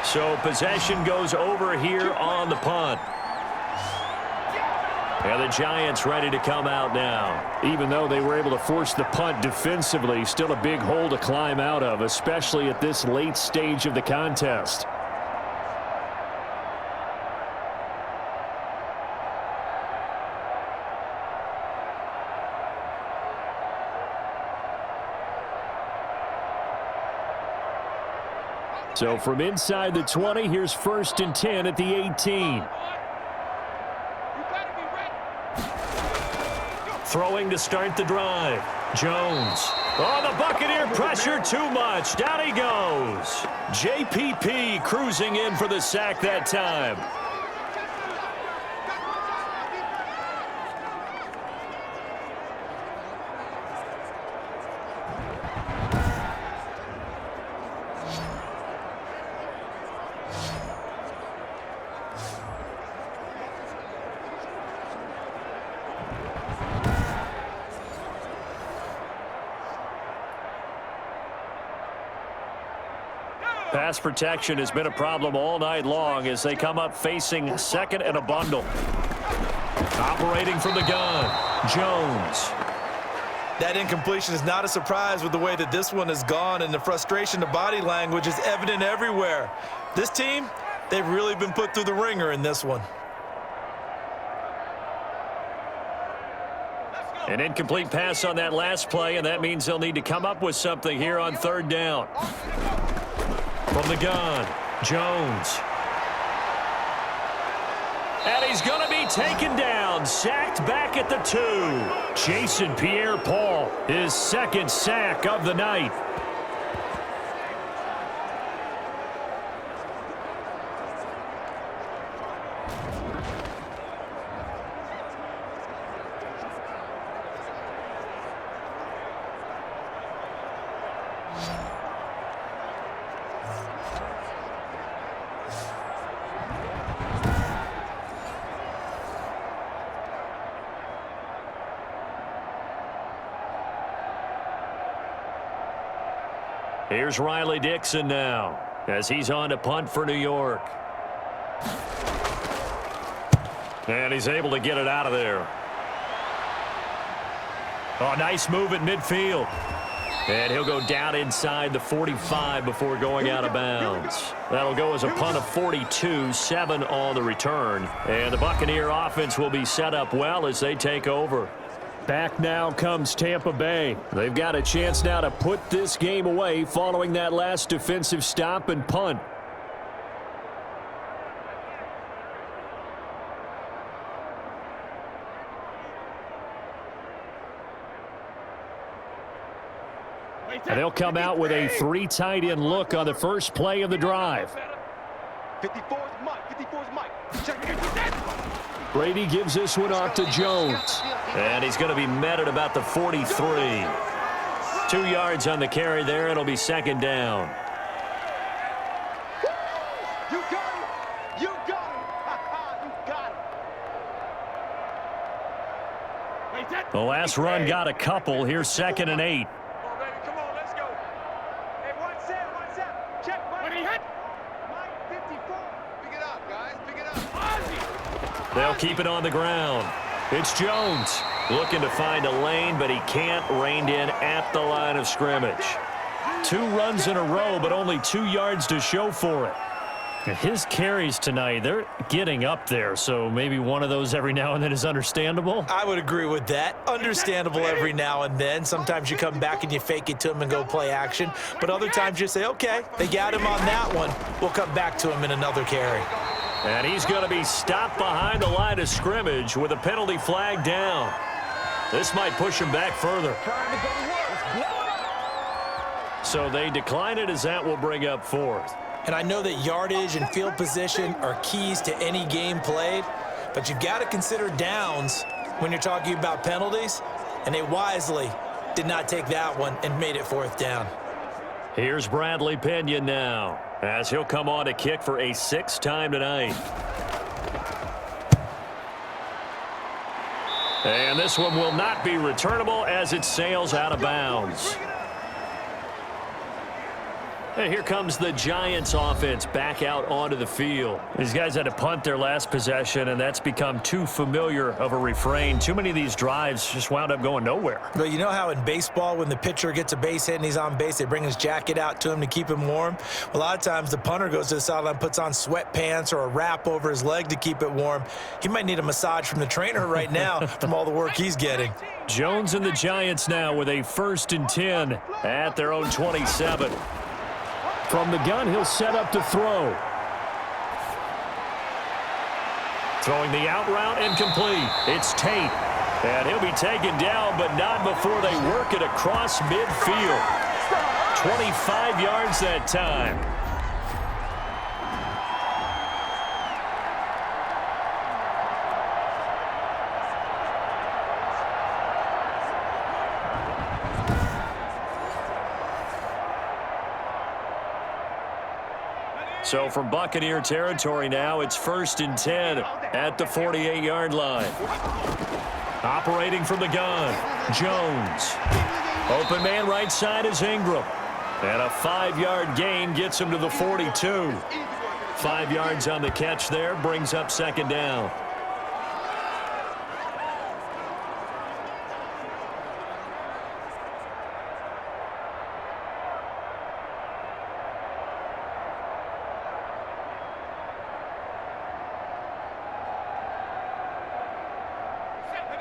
So possession goes over here on the punt. And the Giants ready to come out now. Even though they were able to force the punt defensively, still a big hole to climb out of, especially at this late stage of the contest. So from inside the 20, here's 1st and 10 at the 18. Throwing to start the drive. Jones. Oh, the Buccaneer pressure too much. Down he goes. JPP cruising in for the sack that time. Pass protection has been a problem all night long as they come up facing 2nd and a bundle. Operating from the gun, Jones. That incompletion is not a surprise with the way that this one has gone, and the frustration, the body language is evident everywhere. This team, they've really been put through the ringer in this one. An incomplete pass on that last play, and that means they'll need to come up with something here on 3rd down. From the gun, Jones. And he's going to be taken down, sacked back at the 2. Jason Pierre-Paul, his 2nd sack of the night. Here's Riley Dixon now as he's on to punt for New York. And he's able to get it out of there. Oh, nice move at midfield. And he'll go down inside the 45 before going out of bounds. That'll go as a punt of 42, 7 on the return. And the Buccaneer offense will be set up well as they take over. Back now comes Tampa Bay. They've got a chance now to put this game away following that last defensive stop and punt. And they'll come out with a 3 tight end look on the first play of the drive. 54's Mike. 54's Mike. Check. Brady gives this one off to Jones. And he's going to be met at about the 43. 2 yards on the carry there. It'll be second down. You got him. You got him. You got him. The last run got a couple. Here's 2nd and 8. Come on, let's go. Hey, 1-7. Check, Mike. When he hit. Mike, 54. Pick it up, guys. Pick it up. They'll keep it on the ground. It's Jones looking to find a lane, but he can't, reined in at the line of scrimmage. 2 runs in a row, but only 2 yards to show for it. His carries tonight, they're getting up there, so maybe one of those every now and then is understandable. I would agree with that. Understandable every now and then. Sometimes you come back and you fake it to him and go play action. But other times you say, okay, they got him on that one. We'll come back to him in another carry. And he's going to be stopped behind the line of scrimmage with a penalty flag down. This might push him back further. So they decline it as that will bring up 4th. And I know that yardage and field position are keys to any game played, but you've got to consider downs when you're talking about penalties, and they wisely did not take that one and made it 4th down. Here's Bradley Pinion now as he'll come on to kick for a 6th time tonight. And this one will not be returnable as it sails out of bounds. And here comes the Giants offense back out onto the field. These guys had to punt their last possession, and that's become too familiar of a refrain. Too many of these drives just wound up going nowhere. Well, you know how in baseball when the pitcher gets a base hit and he's on base, they bring his jacket out to him to keep him warm? Well, a lot of times the punter goes to the sideline, puts on sweatpants or a wrap over his leg to keep it warm. He might need a massage from the trainer right now from all the work he's getting. Jones and the Giants now with a 1st and 10 at their own 27. From the gun, he'll set up to throw. Throwing the out route incomplete. It's Tate. And he'll be taken down, but not before they work it across midfield. 25 yards that time. So from Buccaneer territory now, it's 1st and 10 at the 48-yard line. Operating from the gun, Jones. Open man right side is Ingram. And a 5-yard gain gets him to the 42. 5 yards on the catch there, brings up 2nd down.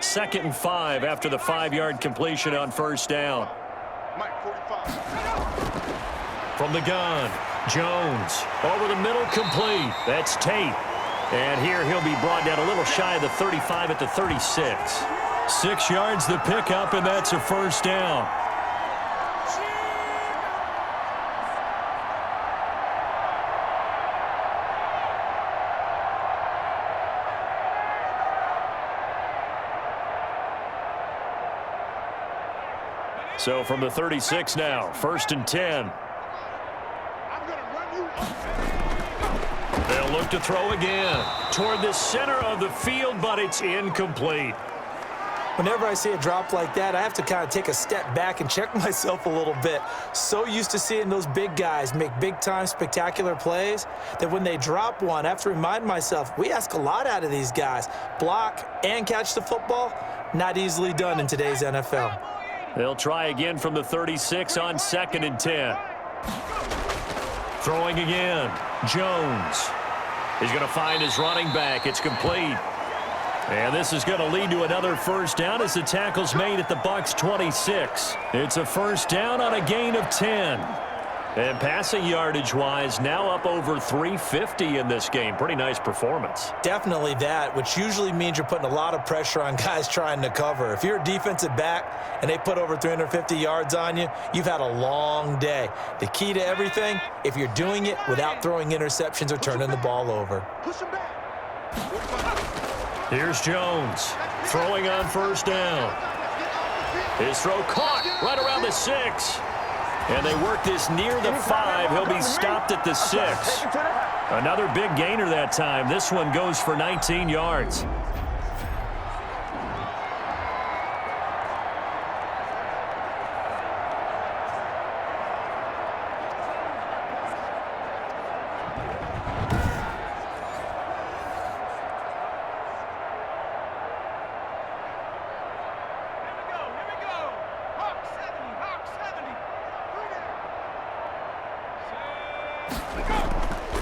Second and 5 after the 5-yard completion on 1st down. Mike, 45. From the gun, Jones. Over the middle, complete. That's Tate. And here he'll be brought down a little shy of the 35 at the 36. 6 yards the pickup, and that's a 1st down. So from the 36 now, 1st and 10. They'll look to throw again toward the center of the field, but it's incomplete. Whenever I see a drop like that, I have to kind of take a step back and check myself a little bit. So used to seeing those big guys make big-time spectacular plays that when they drop one, I have to remind myself, we ask a lot out of these guys. Block and catch the football, not easily done in today's NFL. They'll try again from the 36 on 2nd and 10. Throwing again. Jones. He's going to find his running back. It's complete. And this is going to lead to another first down as the tackle's made at the Bucs 26. It's a first down on a gain of 10. And passing yardage-wise, now up over 350 in this game. Pretty nice performance. Definitely that, which usually means you're putting a lot of pressure on guys trying to cover. If you're a defensive back and they put over 350 yards on you, you've had a long day. The key to everything, if you're doing it without throwing interceptions or turning the ball over. Here's Jones throwing on first down. His throw caught right around the 6. And they work this near the 5. He'll be stopped at the 6. Another big gainer that time. This one goes for 19 yards.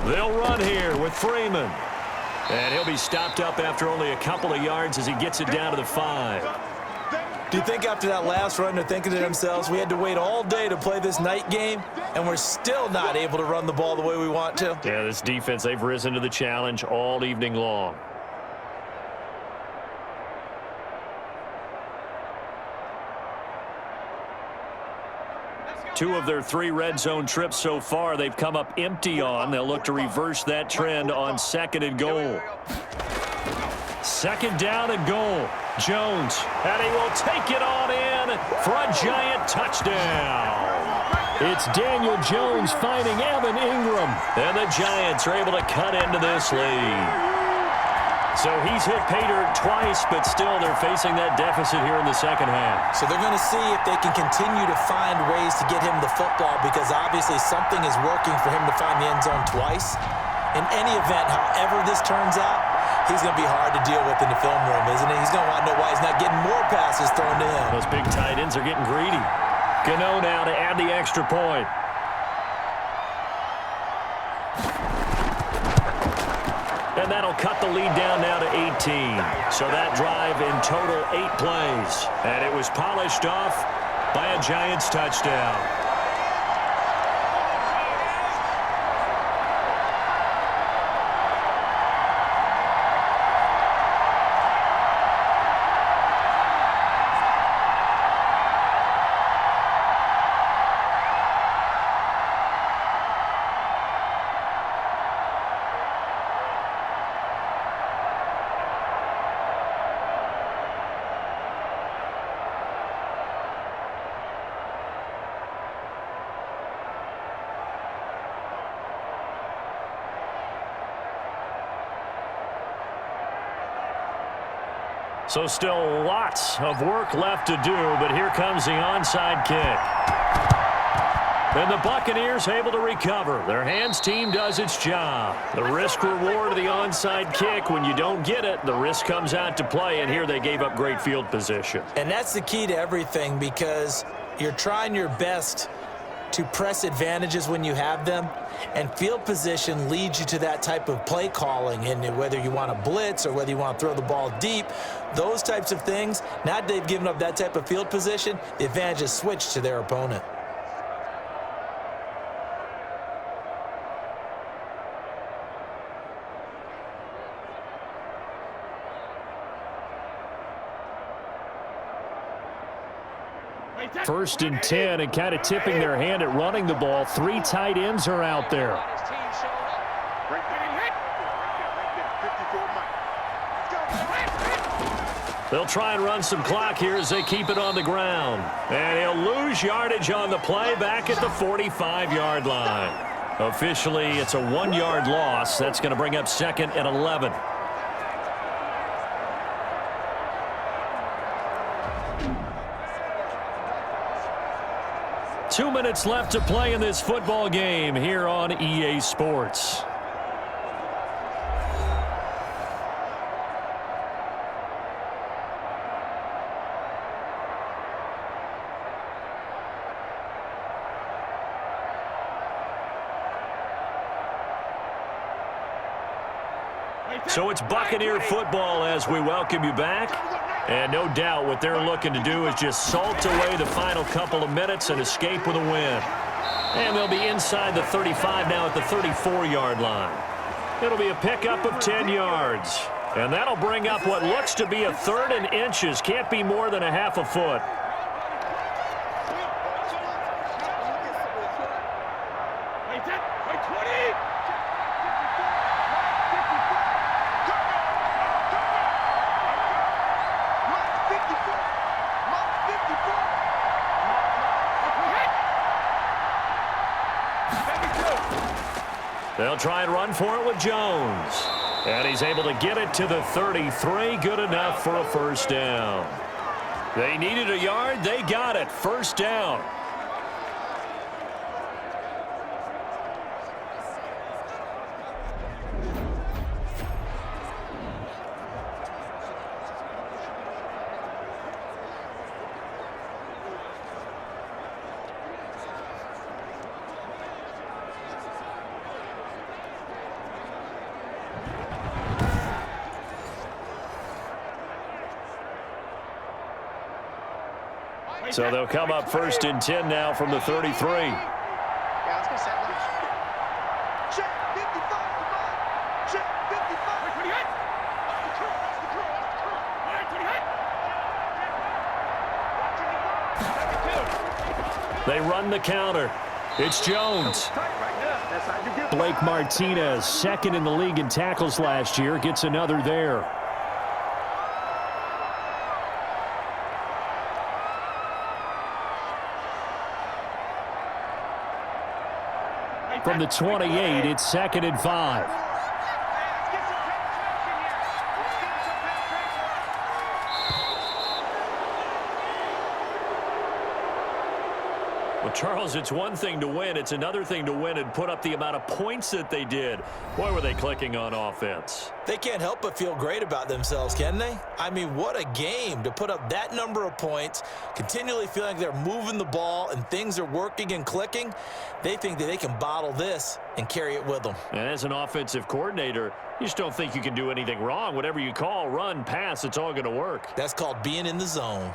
They'll run here with Freeman. And he'll be stopped up after only a couple of yards as he gets it down to the 5. Do you think after that last run they're thinking to themselves, we had to wait all day to play this night game, and we're still not able to run the ball the way we want to? Yeah, this defense, they've risen to the challenge all evening long. Two of their 3 red zone trips so far, they've come up empty on. They'll look to reverse that trend on 2nd and goal. 2nd down and goal. Jones, and he will take it on in for a giant touchdown. It's Daniel Jones finding Evan Ingram, and the Giants are able to cut into this lead. So he's hit pay dirt twice, but still they're facing that deficit here in the second half. So they're going to see if they can continue to find ways to get him the football, because obviously something is working for him to find the end zone twice. In any event, however this turns out, he's going to be hard to deal with in the film room, isn't he? He's going to want to know why he's not getting more passes thrown to him. Those big tight ends are getting greedy. Gano now to add the extra point. And that'll cut the lead down now to 18. So that drive in total 8 plays. And it was polished off by a Giants touchdown. So still lots of work left to do, but here comes the onside kick. And the Buccaneers able to recover. Their hands team does its job. The risk reward of the onside kick, when you don't get it, the risk comes out to play, and here they gave up great field position. And that's the key to everything, because you're trying your best to press advantages when you have them, and field position leads you to that type of play calling. And whether you want to blitz or whether you want to throw the ball deep, those types of things, now that they've given up that type of field position, the advantage is switched to their opponent. First and 10, and kind of tipping their hand at running the ball. 3 tight ends are out there. They'll try and run some clock here as they keep it on the ground. And he'll lose yardage on the play back at the 45-yard line. Officially, it's a 1-yard loss. That's going to bring up 2nd and 11. minutes left to play in this football game here on EA Sports. So it's Buccaneer football as we welcome you back. And no doubt what they're looking to do is just salt away the final couple of minutes and escape with a win. And they'll be inside the 35 now at the 34-yard line. It'll be a pickup of 10 yards. And that'll bring up what looks to be a 3rd and inches. Can't be more than a half a foot. They'll try and run for it with Jones. And he's able to get it to the 33. Good enough for a first down. They needed a yard. They got it. First down. So they'll come up 1st and 10 now from the 33. Yeah, let's go set lunch. Check 55, come on. Check 55. Wait, 28. That's the crew, that's the crew, that's the crew. All right, 28. They run the counter. It's Jones. Blake Martinez, 2nd in the league in tackles last year, gets another there. From the 28, it's 2nd and 5. Well, Charles, it's one thing to win. It's another thing to win and put up the amount of points that they did. Boy, were they clicking on offense. They can't help but feel great about themselves, can they? I mean, what a game to put up that number of points, continually feeling like they're moving the ball and things are working and clicking. They think that they can bottle this and carry it with them. And as an offensive coordinator, you just don't think you can do anything wrong. Whatever you call, run, pass, it's all going to work. That's called being in the zone.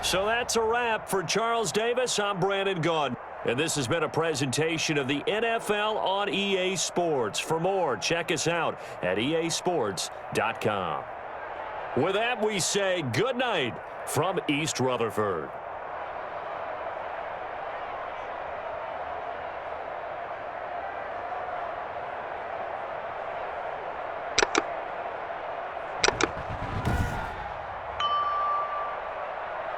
So that's a wrap for Charles Davis. I'm Brandon Gaudin. And this has been a presentation of the NFL on EA Sports. For more, check us out at easports.com. With that, we say good night from East Rutherford.